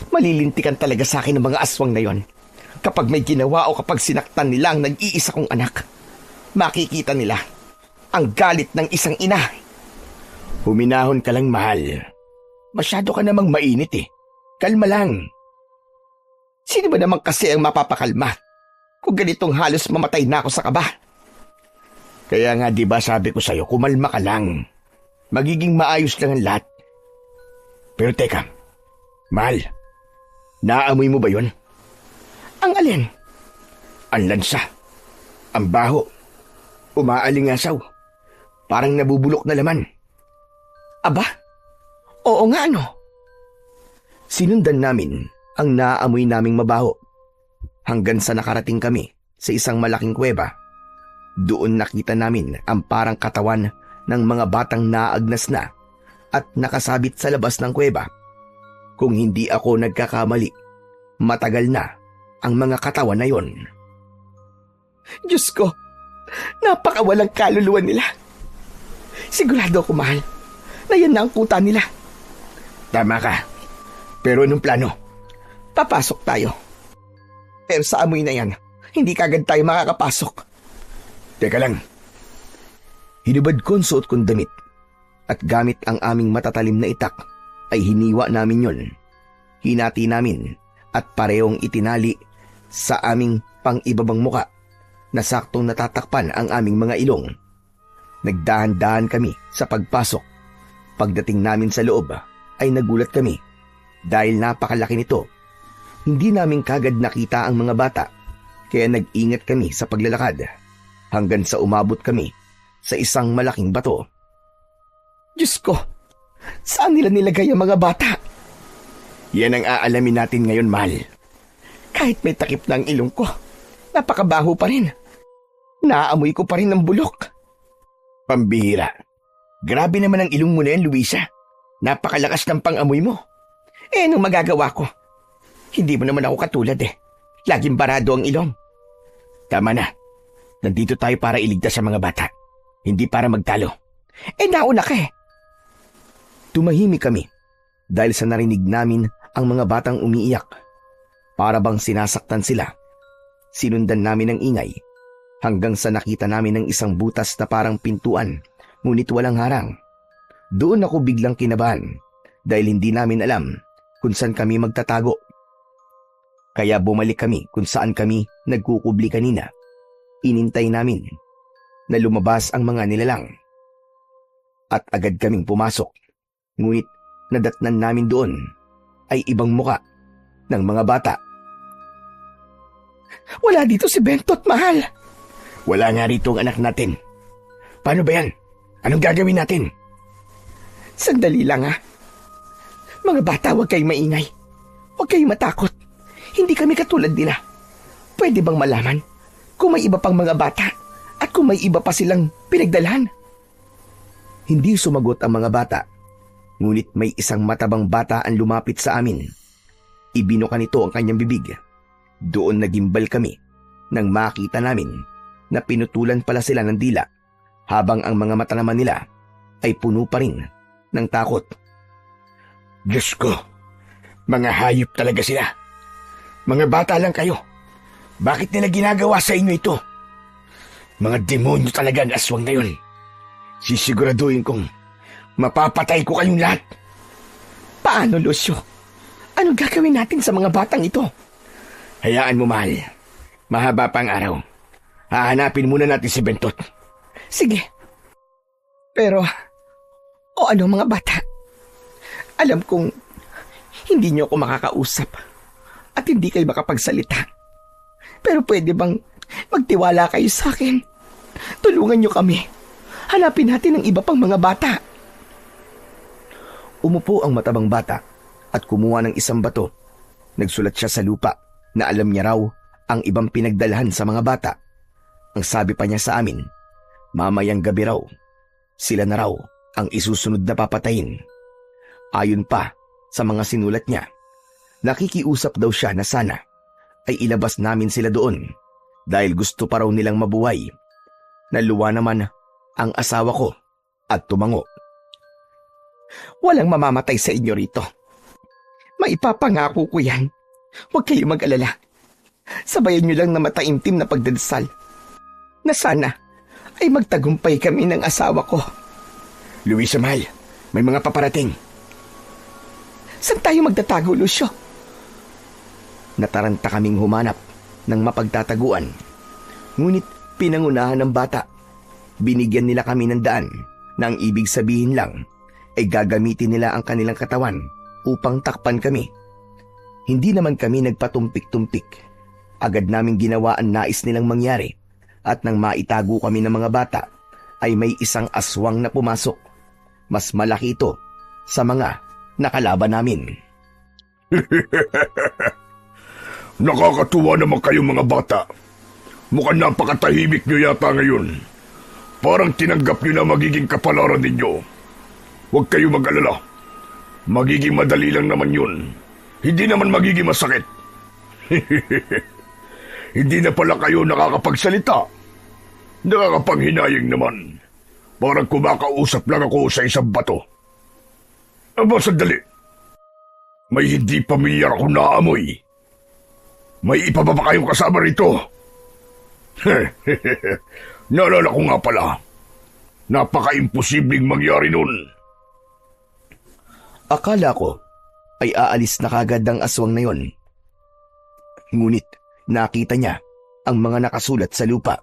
Malilintikan talaga sa akin ng mga aswang na yon. Kapag may ginawa o kapag sinaktan nila ang nag-iisa kong anak, makikita nila ang galit ng isang ina. Huminahon ka lang, mahal. Masyado ka namang mainit eh. Kalma lang. Sino ba naman kasi ang mapapakalma kung ganitong halos mamatay na ako sa kaba? Kaya nga diba sabi ko sa'yo, kumalma ka lang. Magiging maayos lang ang lahat. Pero teka, mahal, naamoy mo ba yun? Ang alin? Ang lansa. Ang baho. Umaalingasaw. Parang nabubulok na laman. Aba, oo nga ano. Sinundan namin ang naaamoy naming mabaho hanggang sa nakarating kami sa isang malaking kuweba. Doon nakita namin ang parang katawan ng mga batang naagnas na at nakasabit sa labas ng kuweba. Kung hindi ako nagkakamali, matagal na ang mga katawan na yon. Diyos ko, napakawalang kaluluwa nila. Sigurado ako, mahal, na yan na ang kuta nila. Tama ka. Pero anong plano? Papasok tayo. Pero sa amoy na yan, hindi kagad tayo makakapasok. Teka lang. Hinubad ko ang suot kong damit at gamit ang aming matatalim na itak ay hiniwa namin yon. Hinati namin at parehong itinali sa aming pang-ibabang muka na saktong natatakpan ang aming mga ilong. Nagdahan-dahan kami sa pagpasok. Pagdating namin sa loob ay nagulat kami dahil napakalaki nito. Hindi namin kagad nakita ang mga bata kaya nag-ingat kami sa paglalakad hanggang sa umabot kami sa isang malaking bato. Diyos ko, saan nila nilagay ang mga bata? Yan ang aalamin natin ngayon, mahal. Kahit may takip na ang ilong ko, napakabaho pa rin. Naaamoy ko pa rin ng bulok. Pambihira. Grabe naman ang ilong mo na yan, Luisa. Napakalakas ng pang-amoy mo. Anong magagawa ko? Hindi mo naman ako katulad eh. Laging barado ang ilong. Tama na. Nandito tayo para iligtas sa mga bata. Hindi para magtalo. Nauna ka eh. Tumahimik kami dahil sa narinig namin ang mga batang umiiyak. Para bang sinasaktan sila. Sinundan namin ng ingay hanggang sa nakita namin ng isang butas na parang pintuan, ngunit walang harang. Doon ako biglang kinabahan dahil hindi namin alam kung saan kami magtatago. Kaya bumalik kami kung saan kami nagkukubli kanina. Inintay namin na lumabas ang mga nilalang. At agad kaming pumasok. Ngunit nadatnan namin doon ay ibang muka ng mga bata. Wala dito si Bentot, mahal. Wala nga rito ang anak natin. Paano ba yan? Anong gagawin natin? Sandali lang ha. Mga bata, huwag kayong maingay. Huwag kayong matakot. Hindi kami katulad nila. Pwede bang malaman kung may iba pang mga bata at kung may iba pa silang pinagdalhan? Hindi sumagot ang mga bata. Ngunit may isang matabang bata ang lumapit sa amin. Ibinuka nito ang kanyang bibig. Doon nagimbal kami nang makita namin na pinutulan pala sila ng dila habang ang mga mata naman nila ay puno pa rin ng takot. Diyos ko, mga hayop talaga sila. Mga bata lang kayo. Bakit nila ginagawa sa inyo ito? Mga demonyo talaga ang aswang na yun. Sisiguraduhin kong mapapatay ko kayong lahat. Paano, Lucio? Anong gagawin natin sa mga batang ito? Hayaan mo, mahal. Mahaba pa ang araw. Hahanapin muna natin si Bentot. Sige. Pero, o ano mga bata? Alam kong hindi niyo ako makakausap at hindi kayo makapagsalita. Pero pwede bang magtiwala kayo sa akin? Tulungan niyo kami. Hanapin natin ang iba pang mga bata. Umupo ang matabang bata at kumuha ng isang bato. Nagsulat siya sa lupa na alam niya raw ang ibang pinagdalhan sa mga bata. Ang sabi pa niya sa amin, mamayang gabi raw, sila na raw ang isusunod na papatayin. Ayon pa sa mga sinulat niya, nakikiusap daw siya na sana ay ilabas namin sila doon dahil gusto pa raw nilang mabuhay. Naluwa naman ang asawa ko at tumango. Walang mamamatay sa inyo rito. Maipapangako ko yan. Huwag kayo mag-alala. Sabayan niyo lang na mataimtim na pagdadasal na sana ay magtagumpay kami ng asawa ko. Luisa, mahal, may mga paparating. Saan tayo magtatago, Lucio? Nataranta kaming humanap ng mapagtataguan. Ngunit pinangunahan ng bata. Binigyan nila kami ng daan na ang ibig sabihin lang ay gagamitin nila ang kanilang katawan upang takpan kami. Hindi naman kami nagpatumpik-tumpik. Agad naming ginawa ang nais nilang mangyari at nang maitago kami ng mga bata ay may isang aswang na pumasok. Mas malaki ito sa mga nakalaban namin. Nakakatuwa naman kayong mga bata. Mukhang napakatahimik nyo yata ngayon. Parang tinanggap nyo na magiging kapalaran ninyo. Huwag kayo mag-alala. Magiging madali lang naman yun. Hindi naman magiging masakit. Hindi na pala kayo nakakapagsalita. Nakakapanghinayang naman. Parang kumakausap lang ako sa isang bato. Aba, sandali. May hindi pamilyar akong naamoy. May iba pa ba kayong kasama rito? Naalala ko nga pala. Napaka-imposibleng mangyari nun. Akala ko ay aalis na kagad ang aswang na yon. Ngunit nakita niya ang mga nakasulat sa lupa.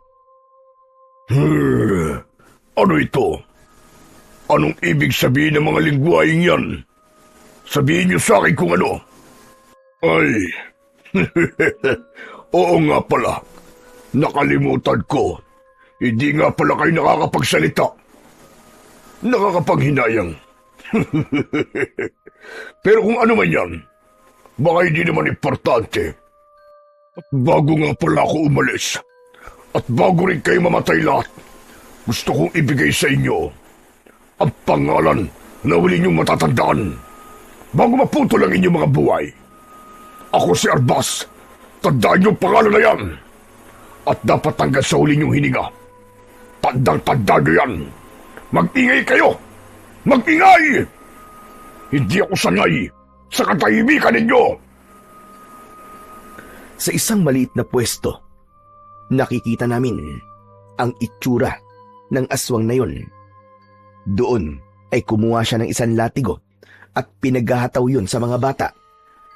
Ano ito? Anong ibig sabihin ng mga lingwaheng yan? Sabihin niyo sa akin kung ano. Ay, oo nga pala. Nakalimutan ko. Hindi nga pala kayo nakakapagsalita. Nakakapanghinayang. Pero kung ano man yan, baka hindi naman importante. At bago nga pala ako umalis, at bago rin kayo mamatay lahat, gusto kong ibigay sa inyo ang pangalan na huli niyong matatandaan bago maputol ang inyong mga buhay. Ako si Arbas. Tandaan niyo ang pangalan na yan. At dapat hanggang sa huli niyong hininga. Tandang-tandaan niyo yan. Mag-ingay kayo! Mag-ingay! Hindi ako sanay sa katahimikan ninyo! Sa isang maliit na pwesto, nakikita namin ang itsura ng aswang na yon. Doon ay kumuha siya ng isang latigo at pinaghahataw yun sa mga bata,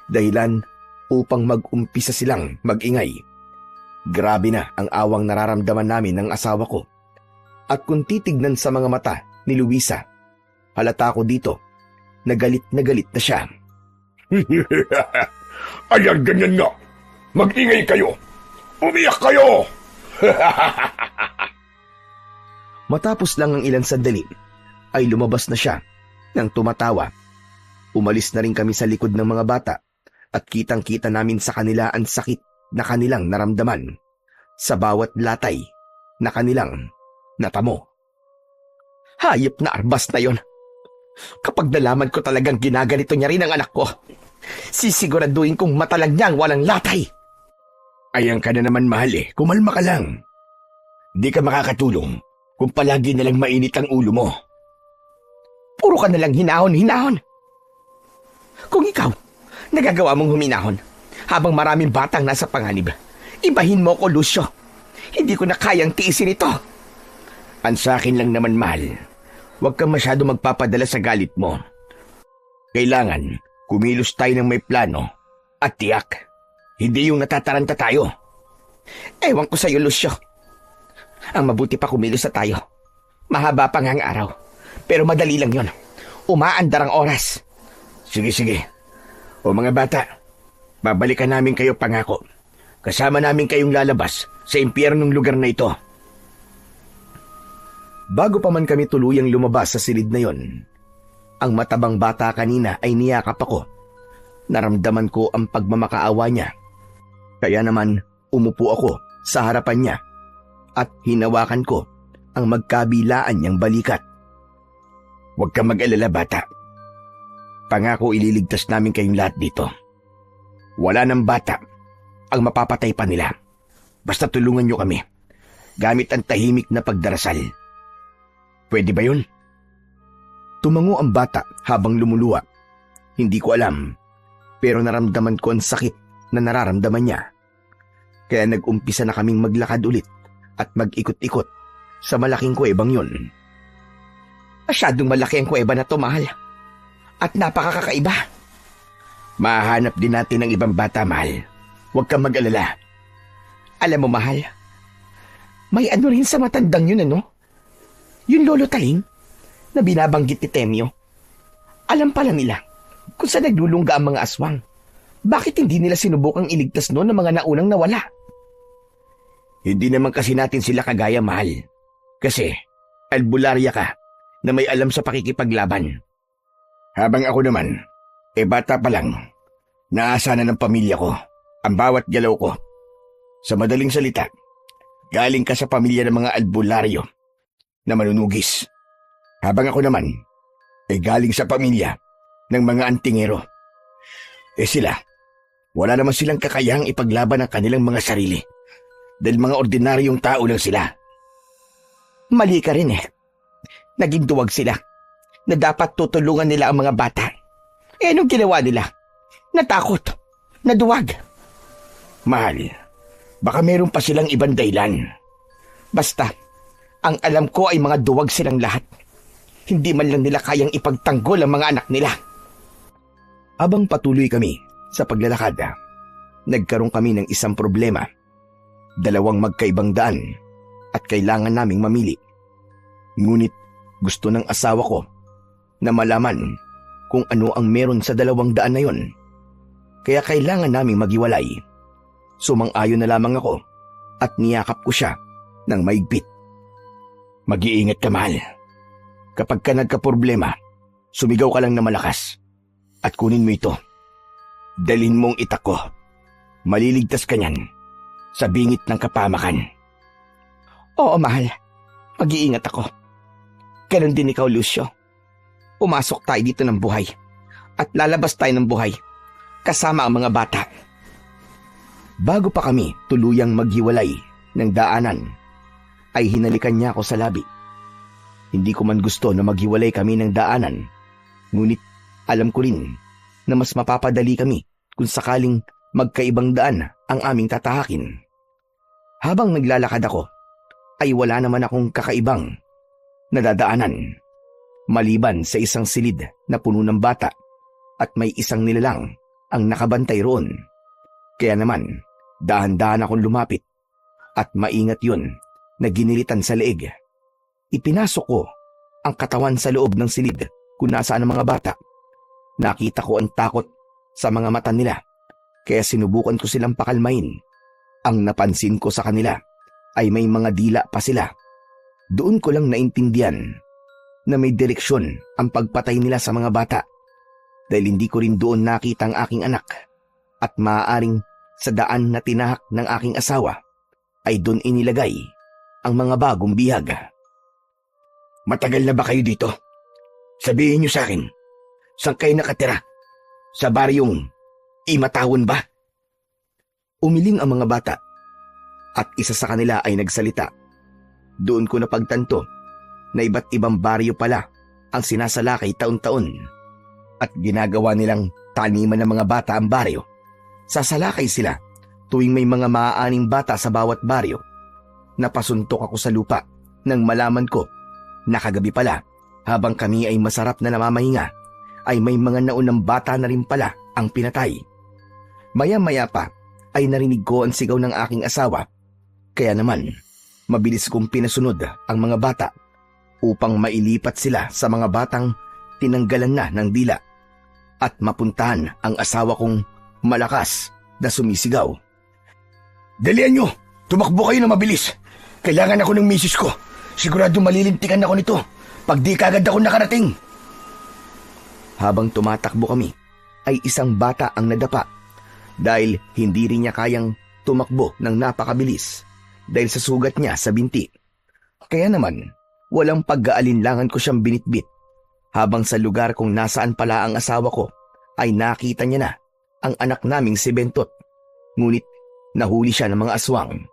dahilan upang mag-umpisa silang mag-ingay. Grabe na ang awang nararamdaman namin ng asawa ko. At kung titignan sa mga mata ni Luisa, halata ko dito na galit na siya. Ayan, ganyan nga. Mag-ingay kayo. Umiyak kayo. Matapos lang ang ilang sandali, ay lumabas na siya nang tumatawa. Umalis na rin kami sa likod ng mga bata at kitang-kita namin sa kanila ang sakit na kanilang naramdaman sa bawat latay na kanilang natamo. Hayop na arbas na yon. Kapag nalaman ko talagang ginaganito niya rin ang anak ko, sisiguraduhin kong matalag niyang walang latay. Ayan ka na naman, mahal eh. Kumalma ka lang. Di ka makakatulong kung palagi nalang mainit ang ulo mo. Puro ka nalang hinahon. Kung ikaw, nagagawa mong huminahon habang maraming batang nasa panganib, ibahin mo ko, Lucio. Hindi ko na kayang tiisin ito. Ang sa akin lang naman, mahal. Huwag kang masyado magpapadala sa galit mo. Kailangan kumilos tayo ng may plano at tiyak. Hindi yung natataranta tayo. Ewan ko sa'yo, Lucio. Ang mabuti pa kumilos na tayo. Mahaba pa nga ang araw. Pero madali lang yon. Umaandar ang oras. Sige. O mga bata, babalikan namin kayo pangako. Kasama namin kayong lalabas sa impyernong lugar na ito. Bago pa man kami tuluyang lumabas sa silid na yon, ang matabang bata kanina ay niyakap ako. Naramdaman ko ang pagmamakaawa niya. Kaya naman umupo ako sa harapan niya at hinawakan ko ang magkabilaan niyang balikat. Huwag kang mag-alala, bata. Pangako ililigtas namin kayong lahat dito. Wala ng bata ang mapapatay pa nila. Basta tulungan niyo kami gamit ang tahimik na pagdarasal. Pwede ba yun? Tumango ang bata habang lumuluwa. Hindi ko alam, pero naramdaman ko ang sakit na nararamdaman niya. Kaya nag-umpisa na kaming maglakad ulit at mag-ikot-ikot sa malaking kuwebang yun. Masyadong malaki ang kuweba na to, mahal. At napakakaiba. Mahanap din natin ng ibang bata, mahal. Huwag kang mag-alala. Alam mo, mahal, may ano rin sa matandang yun, ano? Yung lolo Taling na binabanggit ni Temyo. Alam pala nila kung saan naglulungga ang mga aswang. Bakit hindi nila sinubukang iligtas noon ng mga naunang nawala? Hindi naman kasi natin sila kagaya, mahal. Kasi albularya ka na may alam sa pakikipaglaban. Habang ako naman, bata pa lang, naasa na ng pamilya ko ang bawat galaw ko. Sa madaling salita, galing ka sa pamilya ng mga albularyo na manunugis. Habang ako naman, galing sa pamilya ng mga antingero. Sila, wala naman silang kakayahang ipaglaban ang kanilang mga sarili dahil mga ordinaryong tao lang sila. Mali ka rin eh. Naging duwag sila na dapat tutulungan nila ang mga bata. Anong ginawa nila? Natakot. Naduwag. Mahal, baka meron pa silang ibang dahilan. Basta, ang alam ko ay mga duwag silang lahat. Hindi man lang nila kayang ipagtanggol ang mga anak nila. Abang patuloy kami sa paglalakad, nagkaroon kami ng isang problema. 2 magkaibang daan at kailangan naming mamili. Ngunit gusto ng asawa ko na malaman kung ano ang meron sa 2 daan na yon. Kaya kailangan naming maghiwalay. Sumang-ayon na lamang ako at niyakap ko siya ng maigpit. Mag-iingat ka, mahal. Kapag ka nagka-problema, sumigaw ka lang na malakas at kunin mo ito. Dalhin mong itak ko. Maliligtas ka niyan sa bingit ng kapamakan. Oo, mahal. Mag-iingat ako. Ganon din ikaw, Lucio. Pumasok tayo dito ng buhay at lalabas tayo ng buhay kasama ang mga bata. Bago pa kami tuluyang maghiwalay ng daanan, ay hinalikan niya ako sa labi. Hindi ko man gusto na maghiwalay kami ng daanan, ngunit alam ko rin na mas mapapadali kami kung sakaling magkaibang daan ang aming tatahakin. Habang naglalakad ako, ay wala naman akong kakaibang nadadaanan. Maliban sa isang silid na puno ng bata at may isang nilalang ang nakabantay roon. Kaya naman, dahan-dahan akong lumapit at maingat yun na ginilitan sa leeg. Ipinasok ko ang katawan sa loob ng silid kung nasaan ang mga bata. Nakita ko ang takot sa mga mata nila, kaya sinubukan ko silang pakalmain. Ang napansin ko sa kanila ay may mga dila pa sila. Doon ko lang naintindihan na may direksyon ang pagpatay nila sa mga bata, dahil hindi ko rin doon nakita ang aking anak, at maaaring sa daan na tinahak ng aking asawa ay doon inilagay ang mga bagong bihag. Matagal na ba kayo dito? Sabihin niyo sa akin, saan kayo nakatira? Sa baryong Imatawon ba? Umiling ang mga bata at isa sa kanila ay nagsalita. Doon ko napagtanto na iba't ibang baryo pala ang sinasalakay taon-taon at ginagawa nilang taniman ng mga bata ang baryo. Sasalakay sila tuwing may mga maaaning bata sa bawat baryo. Napasuntok ako sa lupa nang malaman ko na kagabi pala habang kami ay masarap na namamahinga ay may mga naunang bata na rin pala ang pinatay. Maya-maya pa ay narinig ko ang sigaw ng aking asawa, kaya naman mabilis kong pinasunod ang mga bata upang mailipat sila sa mga batang tinanggalan na ng dila at mapuntahan ang asawa kong malakas na sumisigaw. Dalian nyo! Tumakbo kayo na mabilis! Kailangan ako ng misis ko! Sigurado malilintikan ako nito pag di kagad ako nakarating! Habang tumatakbo kami, ay isang bata ang nadapa dahil hindi rin niya kayang tumakbo ng napakabilis dahil sa sugat niya sa binti. Kaya naman, walang pag-aalinlangan ko siyang binitbit. Habang sa lugar kung nasaan pala ang asawa ko, ay nakita niya na ang anak naming si Bentot. Ngunit nahuli siya ng mga aswang,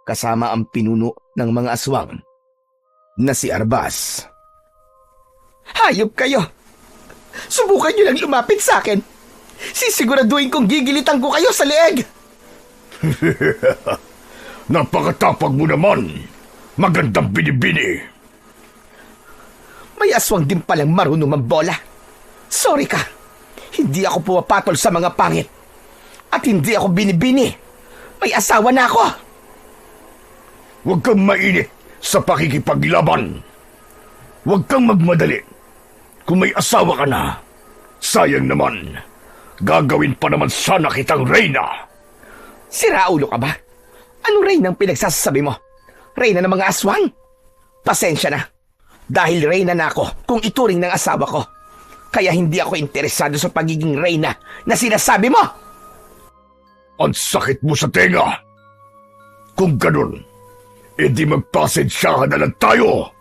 kasama ang pinuno ng mga aswang na si Arbas. Hayop kayo! Subukan niyo lang lumapit sa akin! Sisiguraduhin kong gigilitan ko kayo sa leeg! Napakatapag mo naman! Magandang binibini! May aswang din palang marunong mambola. Sorry ka, hindi ako pumapatol sa mga pangit. At hindi ako binibini. May asawa na ako! Huwag kang mainit sa pakikipaglaban. Huwag kang magmadali. Kung may asawa ka na, sayang naman. Gagawin pa naman sana kitang reyna. Siraulo ka ba? Ano reyna ang pinagsasabi mo? Reyna ng mga aswang? Pasensya na. Dahil reyna na ako kung ituring ng asawa ko. Kaya hindi ako interesado sa pagiging reyna na sinasabi mo. Ang sakit mo sa tenga. Kung ganun, edi magpasensyahan na lang tayo.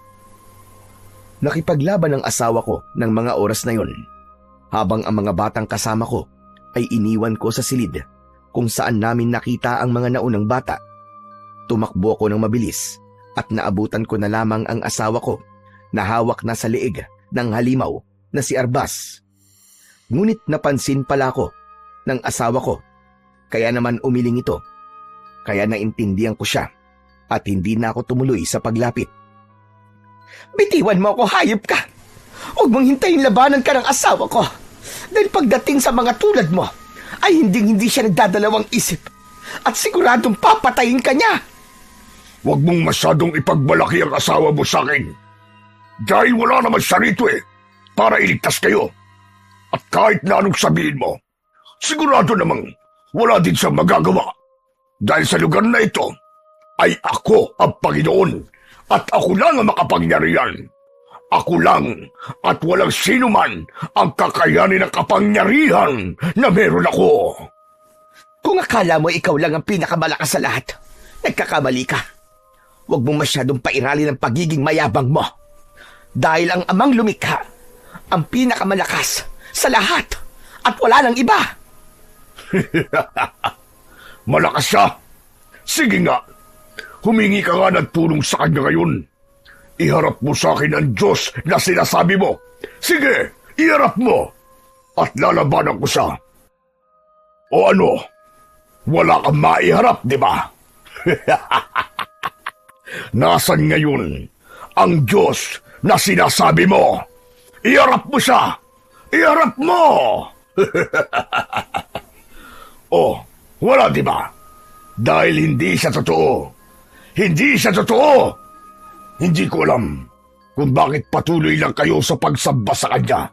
Nakipaglaban ang asawa ko ng mga oras na yon, habang ang mga batang kasama ko ay iniwan ko sa silid kung saan namin nakita ang mga naunang bata. Tumakbo ko ng mabilis at naabutan ko na lamang ang asawa ko na hawak na sa leeg ng halimaw na si Arbas. Ngunit napansin pala ko ng asawa ko, kaya naman umiling ito. Kaya naintindihan ko siya at hindi na ako tumuloy sa paglapit. Bitiwan mo ako, hayop ka! Huwag mong hintayin labanan ka ng asawa ko. Dahil pagdating sa mga tulad mo, ay hindi siya nagdadalawang isip. At siguradong papatayin ka niya. Huwag mong masyadong ipagmalaki ang asawa mo sa akin. Dahil wala naman siya rito para iligtas kayo. At kahit na anong sabihin mo, sigurado namang wala din siyang magagawa. Dahil sa lugar na ito, ay ako ang Panginoon at ako lang ang makapangyarihan. Ako lang at walang sino man ang kakayanin ng kapangyarihan na meron ako. Kung akala mo ikaw lang ang pinakamalakas sa lahat, nagkakamali ka. Huwag mong masyadong pairalin ang pagiging mayabang mo. Dahil ang amang lumikha, ang pinakamalakas sa lahat at wala nang iba. Malakas siya. Sige nga, humingi ka nga ng tulong sa kanya ngayon. Iharap mo sa akin ang Diyos na sinasabi mo. Sige, iharap mo. At lalabanan ko siya. O ano? Wala kang maiharap, di ba? Nasaan ngayon ang Diyos na sinasabi mo? Iharap mo siya! Iharap mo! Oh, wala di ba? Dahil hindi siya totoo. Hindi siya totoo! Hindi ko alam kung bakit patuloy lang kayo sa pagsamba sa kanya.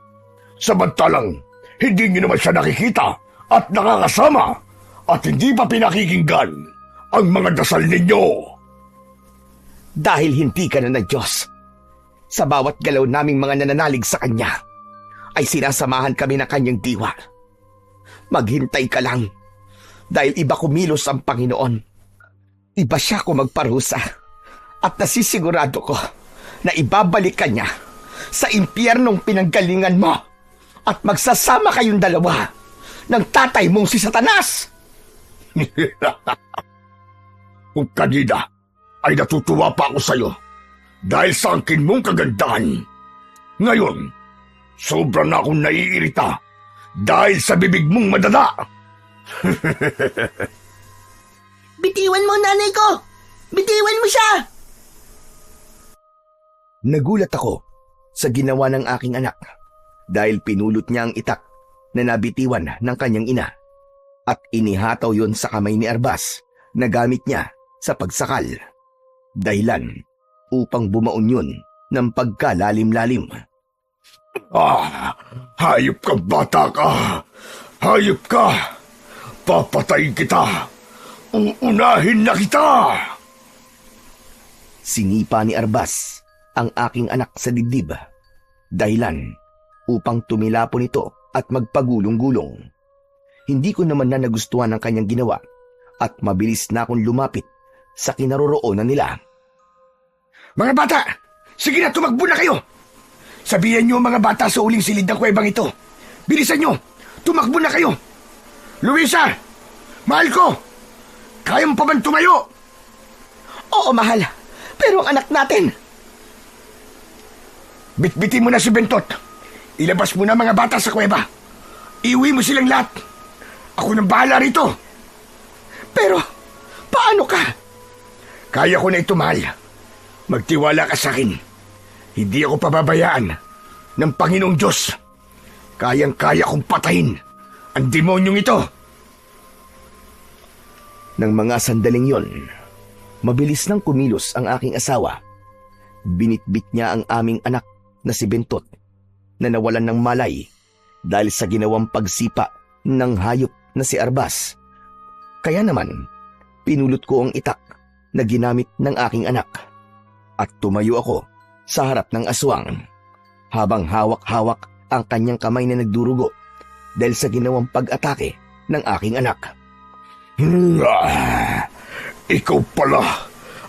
Samantalang, hindi niyo naman siya nakikita at nakakasama at hindi pa pinakikinggan ang mga dasal ninyo. Dahil hindi ka na ng Diyos, sa bawat galaw naming mga nananalig sa Kanya, ay sinasamahan kami ng Kanyang diwa. Maghintay ka lang, dahil iba kumilos ang Panginoon. Iba siya kung magparusa, at nasisigurado ko na ibabalik ka niya sa impyernong pinanggalingan mo at magsasama kayong dalawa ng tatay mong si Satanas. Kung kanina ay natutuwa pa ako sa'yo dahil sa angkin mong kagandahan. Ngayon, sobra na akong naiirita dahil sa bibig mong madada. Bitiwan mo, nanay ko! Bitiwan mo siya! Nagulat ako sa ginawa ng aking anak dahil pinulot niya ang itak na nabitiwan ng kanyang ina at inihataw yon sa kamay ni Arbas na gamit niya sa pagsakal. Dahilan upang bumaon yun ng pagkalalim-lalim. Hayop ka, bata ka! Hayop ka! Papatayin kita! Uunahin na kita! Sinipa ni Arbas ang aking anak sa dibdib. Dahilan upang tumilapon ito at magpagulong-gulong. Hindi ko naman na nagustuhan ang kanyang ginawa at mabilis na akong lumapit sa kinaroroonan nila. Mga bata! Sige na, tumakbo na kayo! Sabihan niyo mga bata sa uling silid ng kuwebang ito. Bilisan niyo! Tumakbo na kayo! Luisa! Mahal ko! Kaya mo pa bang tumayo? Oo, mahal. Pero ang anak natin... Bitbitin mo na si Bentot. Ilabas mo na mga bata sa kuweba. Iuwi mo silang lahat. Ako nang bahala rito. Pero, paano ka? Kaya ko na ito, mahal. Magtiwala ka sa akin. Hindi ako pababayaan ng Panginoong Diyos. Kayang-kaya kong patayin ang demonyong ito. Nang mga sandaling yon, mabilis nang kumilos ang aking asawa. Binitbit niya ang aming anak na si Bentot na nawalan ng malay dahil sa ginawang pagsipa ng hayop na si Arbas. Kaya naman, pinulot ko ang itak na ginamit ng aking anak at tumayo ako sa harap ng aswang habang hawak-hawak ang kanyang kamay na nagdurugo dahil sa ginawang pag-atake ng aking anak. Ikaw pala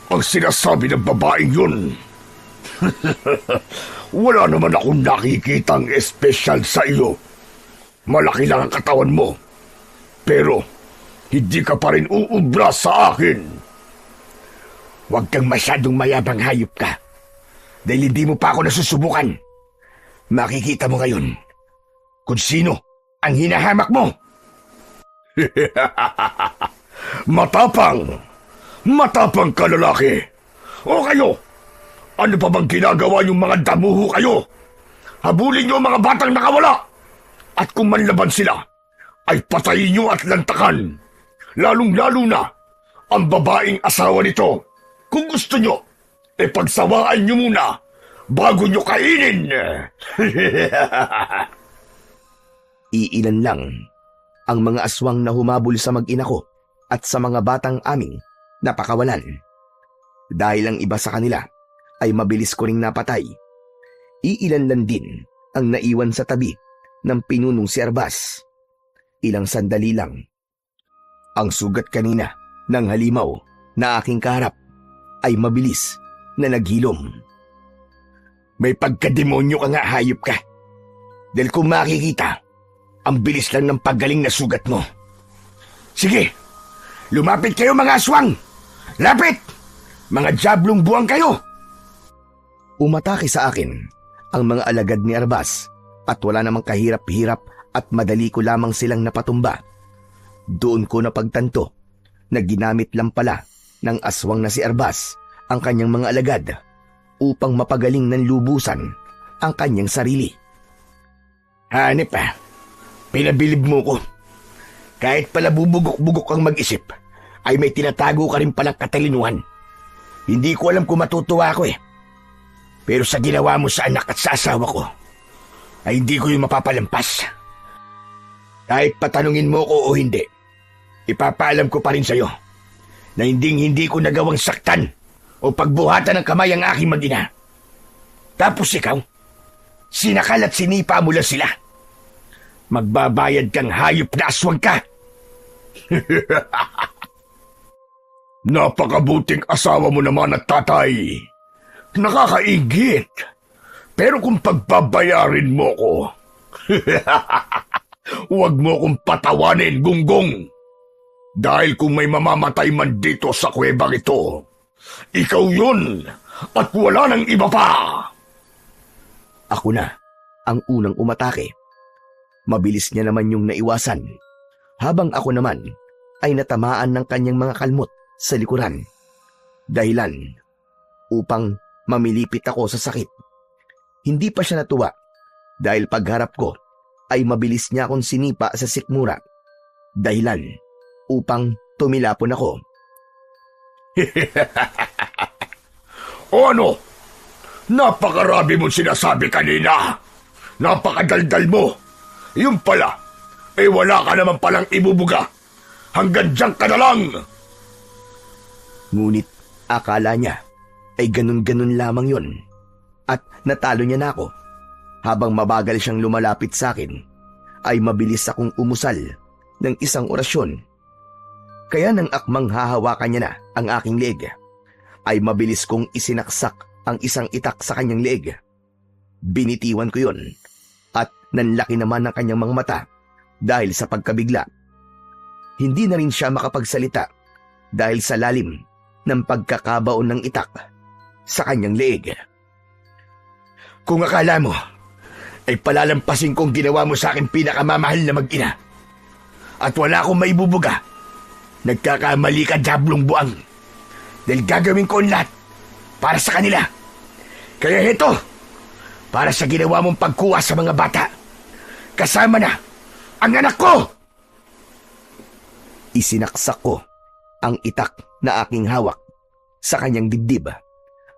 ang sinasabi ng babaeng yun. Wala naman akong nakikitang espesyal sa iyo. Malaki lang ang katawan mo. Pero hindi ka pa rin uubra sa akin. Huwag kang masyadong mayabang, hayop ka. Dahil hindi mo pa ako nasusubukan. Makikita mo ngayon kung sino ang hinahamak mo. Matapang! Matapang ka, lalaki! O kayo, ano pa bang ginagawa yung mga damuho kayo? Habulin niyo ang mga batang nakawala! At kung manlaban sila, ay patayin niyo at lantakan. Lalong-lalo na ang babaeng asawa nito. Kung gusto niyo, pagsawaan niyo muna bago niyo kainin. Iilan lang ang mga aswang na humabol sa mag-ina ko at sa mga batang aming napakawalan. Dahil ang iba sa kanila ay mabilis ko ring napatay. Iilan lang din ang naiwan sa tabi ng pinunong si Arbas. Ilang sandali lang. Ang sugat kanina ng halimaw na aking kaharap ay mabilis na naghilom. May pagkademonyo ka nga, hayop ka. Dahil kung makikita, ang bilis lang ng paggaling na sugat mo. Sige, lumapit kayo mga aswang! Lapit! Mga diablong buwang kayo! Umatake sa akin ang mga alagad ni Arbas at wala namang kahirap-hirap at madali ko lamang silang napatumba. Doon ko napagtanto na ginamit lang pala ng aswang na si Arbas ang kanyang mga alagad upang mapagaling ng lubusan ang kanyang sarili. Hanep pinabilib mo ko. Kahit pala bubugok-bugok kang mag-isip, ay may tinatago ka rin palang katalinuhan. Hindi ko alam kung matutuwa ako Pero sa ginawa mo sa anak at sa asawa ko, ay hindi ko yung mapapalampas. Kahit patanungin mo ko o hindi, ipapaalam ko pa rin sa'yo na hindi ko nagawang saktan o pagbuhatan ng kamay ang aking mag-ina. Tapos ikaw, sinakal at sinipa mo lang sila. Magbabayad kang hayop na aswang ka. Napakabuting asawa mo naman at tatay. Nakakaingit. Pero kung pagbabayarin mo ko, huwag mo kong patawanin, Gunggong. Dahil kung may mamamatay man dito sa kuwebang ito, ikaw yun at wala nang iba pa. Ako na ang unang umatake. Mabilis niya naman yung naiwasan, habang ako naman ay natamaan ng kanyang mga kalmot sa likuran. Dahilan upang mamilipit ako sa sakit. Hindi pa siya natuwa dahil pagharap ko ay mabilis niya akong sinipa sa sikmura. Dahilan upang tumilapon ako. O ano? Napakarami mong sinasabi kanina. Napakadaldal mo. Yung pala, wala ka naman palang ibubuga. Hanggang diyan ka na lang. Ngunit akala niya ay ganun-ganun lamang yun. At natalo niya na ako. Habang mabagal siyang lumalapit sa akin, ay mabilis akong umusal ng isang orasyon. Kaya nang akmang hahawakan niya na ang aking leeg, ay mabilis kong isinaksak ang isang itak sa kanyang leeg. Binitiwan ko yun at nanlaki naman ang kanyang mga mata dahil sa pagkabigla. Hindi na rin siya makapagsalita dahil sa lalim ng pagkakabaon ng itak sa kanyang leeg. Kung akala mo ay palalampasin kong ginawa mo sa akin pinakamamahal na mag-ina at wala akong maibubuga, nagkakamali ka, Diablong Buang. Dahil gagawin ko ang lahat para sa kanila. Kaya heto, para sa ginawa mong pagkuha sa mga bata, kasama na ang anak ko! Isinaksak ko ang itak na aking hawak sa kanyang dibdib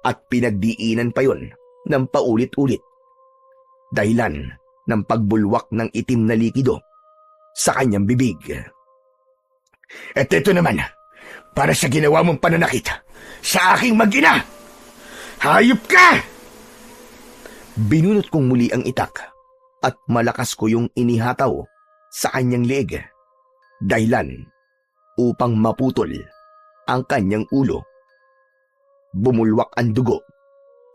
at pinagdiinan pa yon ng paulit-ulit. Dahilan ng pagbulwak ng itim na likido sa kanyang bibig. At ito naman, para sa ginawa mong pananakit sa aking mag-ina! Hayop ka! Binunot kong muli ang itak at malakas ko yung inihataw sa kanyang leeg. Dahilan upang maputol ang kanyang ulo. Bumulwak ang dugo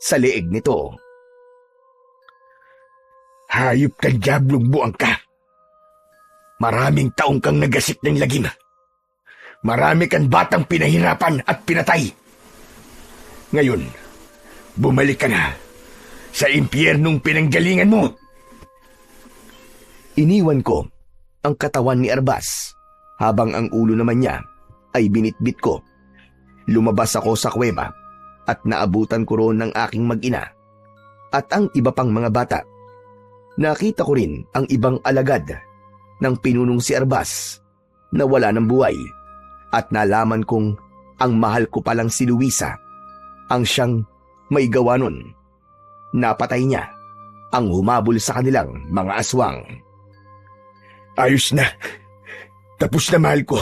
sa leeg nito. Hayop ka, Diablong Buang ka! Maraming taong kang nagasik ng lagim. Marami kang batang pinahirapan at pinatay. Ngayon, bumalik ka na sa impyernong pinanggalingan mo. Iniwan ko ang katawan ni Arbas habang ang ulo naman niya ay binitbit ko. Lumabas ako sa kuweba at naabutan ko roon ng aking mag-ina at ang iba pang mga bata. Nakita ko rin ang ibang alagad ng pinunong si Arbas na wala ng buhay at nalaman kong ang mahal ko palang si Luisa ang siyang may gawa nun. Napatay niya ang humabol sa kanilang mga aswang. Ayos na. Tapos na, mahal ko.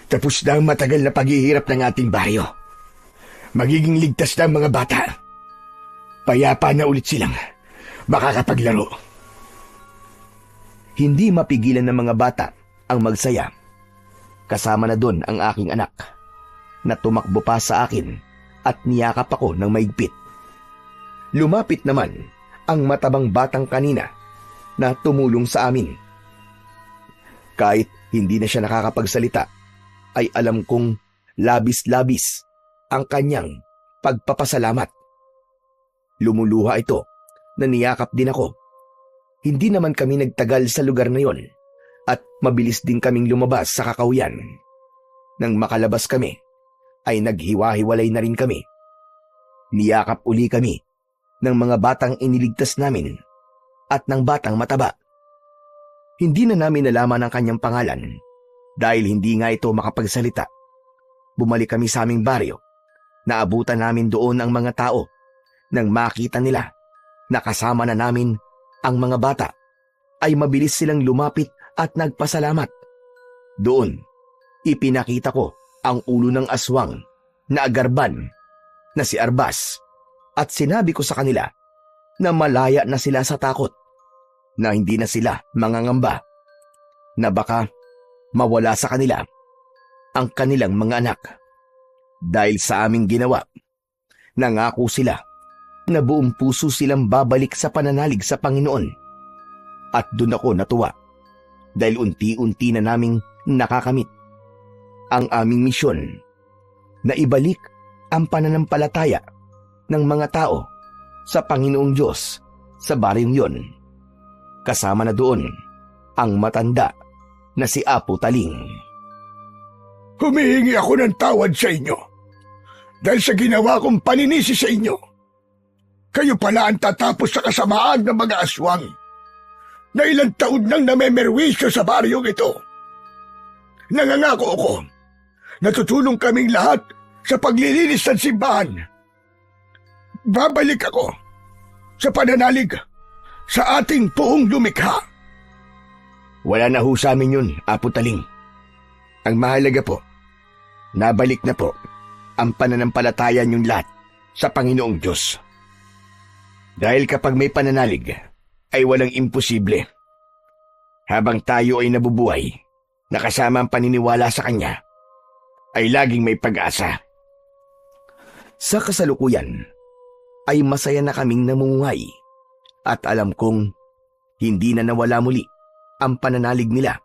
Tapos na ang matagal na paghihirap ng ating baryo. Magiging ligtas na ang mga bata. Payapa na ulit silang makakapaglaro. Hindi mapigilan ng mga bata ang magsaya. Kasama na doon ang aking anak na tumakbo pa sa akin at niyakap ako ng maigpit. Lumapit naman ang matabang batang kanina na tumulong sa amin. Kahit hindi na siya nakakapagsalita, ay alam kong labis-labis ang kanyang pagpapasalamat. Lumuluha ito na niyakap din ako. Hindi naman kami nagtagal sa lugar na yon at mabilis din kaming lumabas sa kakauyan. Nang makalabas kami, ay naghiwa-hiwalay na rin kami. Niyakap uli kami ng mga batang iniligtas namin at ng batang mataba. Hindi na namin nalaman ang kanyang pangalan dahil hindi nga ito makapagsalita. Bumalik kami sa aming baryo. Naabutan namin doon ang mga tao. Nang makita nila na kasama na namin ang mga bata, ay mabilis silang lumapit at nagpasalamat. Doon, ipinakita ko ang ulo ng aswang na agarban na si Arbas at sinabi ko sa kanila na malaya na sila sa takot, na hindi na sila mangangamba, na baka mawala sa kanila ang kanilang mga anak. Dahil sa aming ginawa, nangako sila na buong puso silang babalik sa pananalig sa Panginoon. At doon ako natuwa dahil unti-unti na naming nakakamit ang aming misyon na ibalik ang pananampalataya ng mga tao sa Panginoong Diyos sa baryong yon. Kasama na doon ang matanda na si Apo Taling. Humihingi ako ng tawad sa inyo dahil sa ginawa kong paninisi sa inyo. Kayo pala ang tatapos sa kasamaan ng mga aswang na ilang taon nang namemerwisyo sa baryong ito. Nangangako ako na tutulong kaming lahat sa paglilinis ng simbahan. Babalik ako sa pananalig sa ating buong lumikha. Wala na ho sa amin yun, Apo Taling. Ang mahalaga po, nabalik na po ang pananampalataya niyong lahat sa Panginoong Diyos. Dahil kapag may pananalig, ay walang imposible. Habang tayo ay nabubuhay, nakasama ang paniniwala sa Kanya, ay laging may pag-asa. Sa kasalukuyan, ay masaya na kaming namumuhay at alam kong hindi na nawala muli ang pananalig nila.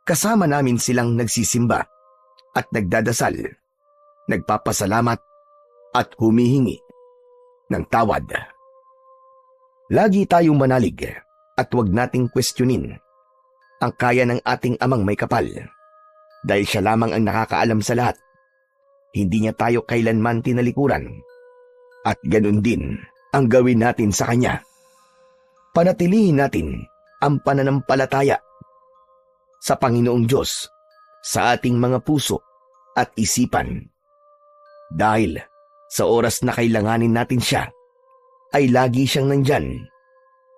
Kasama namin silang nagsisimba at nagdadasal, nagpapasalamat at humihingi ng tawad. Lagi tayong manalig at huwag nating questionin ang kaya ng ating amang may kapal dahil siya lamang ang nakakaalam sa lahat. Hindi niya tayo kailanman tinalikuran at ganun din ang gawin natin sa Kanya. Panatilihin natin ang pananampalataya sa Panginoong Diyos sa ating mga puso at isipan. Dahil sa oras na kailanganin natin siya, ay lagi siyang nandyan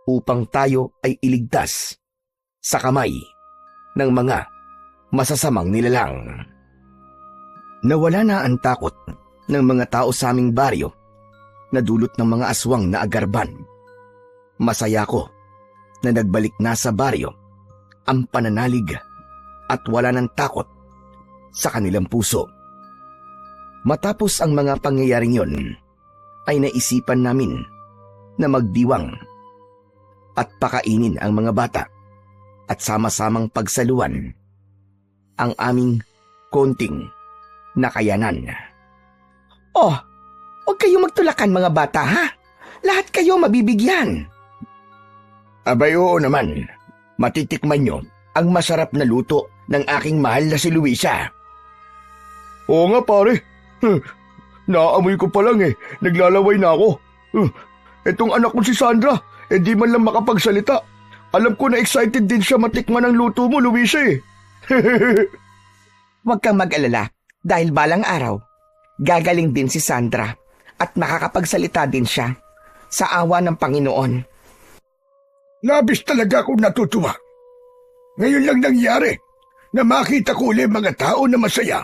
upang tayo ay iligtas sa kamay ng mga masasamang nilalang. Nawala na ang takot ng mga tao sa aming baryo na dulot ng mga aswang na agarban. Masaya ko na nagbalik na sa baryo ang pananalig at wala ng takot sa kanilang puso. Matapos ang mga pangyayaring yon, ay naisipan namin na magdiwang at pakainin ang mga bata at sama-samang pagsaluan ang aming konting nakayanan. Oh, huwag kayong magtulakan mga bata ha. Lahat kayo mabibigyan. Abay oo naman, matitikman nyo ang masarap na luto ng aking mahal na si Luisa. Oo nga pare, naamoy ko pa lang naglalaway na ako. Etong anak ko si Sandra, di man lang makapagsalita. Alam ko na excited din siya matikman ang luto mo, Luisa Huwag kang mag-alala dahil balang araw, gagaling din si Sandra at makakapagsalita din siya sa awa ng Panginoon. Labis talaga akong natutuwa. Ngayon lang nangyari na makita ko ulit mga tao na masaya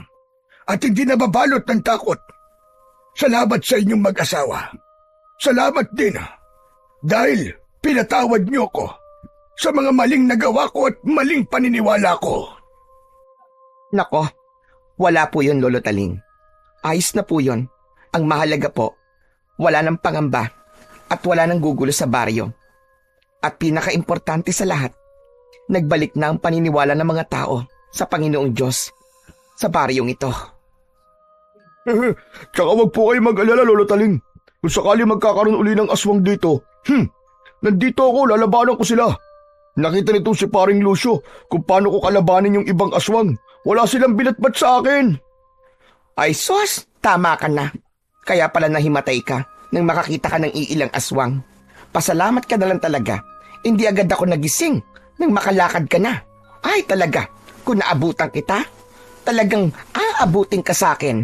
at hindi nababalot ng takot. Salamat sa inyong mag-asawa. Salamat din dahil pinatawad niyo ko sa mga maling nagawa ko at maling paniniwala ko. Nako, wala po yun, Lolo Taling. Ayos na po yun. Ang mahalaga po, wala ng pangamba at wala ng gugulo sa baryo. At pinaka-importante sa lahat, nagbalik na ang paniniwala ng mga tao sa Panginoong Diyos sa baryong ito. Tsaka wag po kayo mag-alala, Lolo Taling. Kung sakali magkakaroon uli ng aswang dito, nandito ako, lalabanan ko sila. Nakita nito si paring Lucio kung paano ko kalabanin yung ibang aswang. Wala silang binatbat sa akin. Ay sus, tama ka na. Kaya pala nahimatay ka nang makakita ka ng iilang aswang. Pasalamat ka na lang talaga. Hindi agad ako nagising nang makalakad ka na. Ay talaga, kung naabutan kita, talagang aabutin ka sa akin.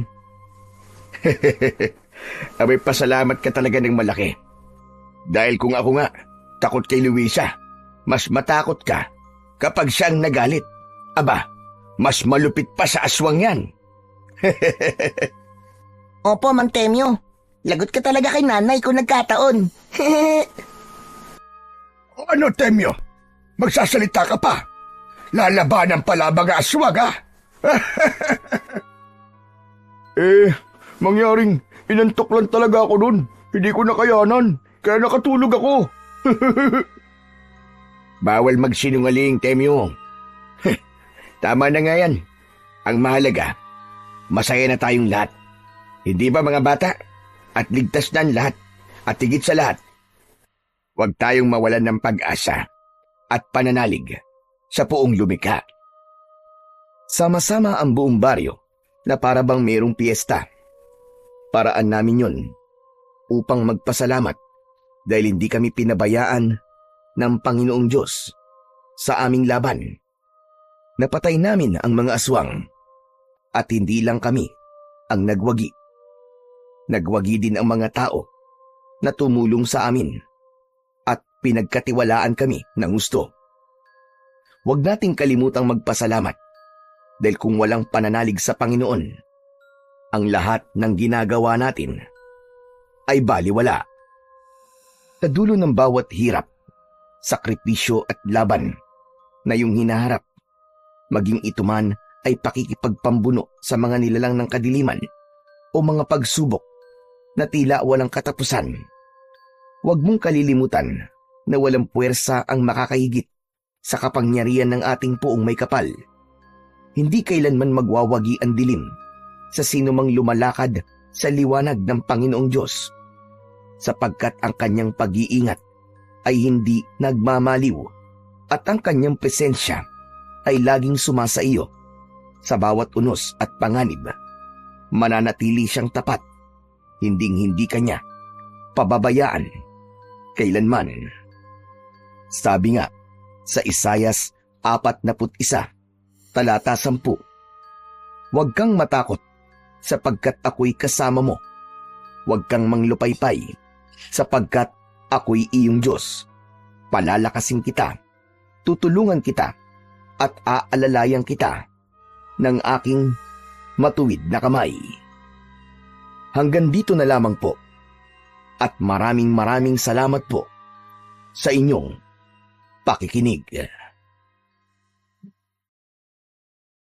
Abay, pasalamat ka talaga ng malaki. Dahil kung ako nga, takot kay Luisa, mas matakot ka kapag siyang nagalit. Aba, mas malupit pa sa aswang yan. Opo, Mang Temyo. Lagot ka talaga kay nanay kung nagkataon. Ano, Temyo? Magsasalita ka pa? Lalabanan pala mga aswag, ha? Mangyaring inantok lang talaga ako nun. Hindi ko nakayanan, kaya nakatulog ako. Bawal magsinungaling, Temyo. Tama na nga yan. Ang mahalaga, masaya na tayong lahat. Hindi ba mga bata? At ligtas na ang lahat. At higit sa lahat, huwag tayong mawalan ng pag-asa at pananalig sa poong lumikha. Sama-sama ang buong baryo na para bang mayroong piyesta. Paraan namin yon upang magpasalamat dahil hindi kami pinabayaan ng Panginoong Diyos sa aming laban. Napatay namin ang mga aswang at hindi lang kami ang nagwagi. Nagwagi din ang mga tao na tumulong sa amin at pinagkatiwalaan kami ng gusto. Huwag nating kalimutang magpasalamat dahil kung walang pananalig sa Panginoon, ang lahat ng ginagawa natin ay baliwala. Sa dulo ng bawat hirap, sakripisyo at laban na yung hinaharap, maging ito man ay pakikipagpambuno sa mga nilalang ng kadiliman o mga pagsubok na tila walang katapusan. Huwag mong kalilimutan na walang puwersa ang makakahigit sa kapangyarihan ng ating Poong May Kapal. Hindi kailanman magwawagi ang dilim sa sinumang lumalakad sa liwanag ng Panginoong Diyos, sapagkat ang kanyang pag-iingat ay hindi nagmamaliw at ang kanyang presensya ay laging sumasa iyo sa bawat unos at panganib. Mananatili siyang tapat, hinding-hindi kanya pababayaan kailanman. Sabi nga sa Isayas 41, talata 10, huwag kang matakot sapagkat ako'y kasama mo. Huwag kang manglupaypay sapagkat ako'y iyong Diyos. Palalakasin kita, tutulungan kita, at aalalayan kita ng aking matuwid na kamay. Hanggang dito na lamang po. At maraming salamat po sa inyong pakikinig.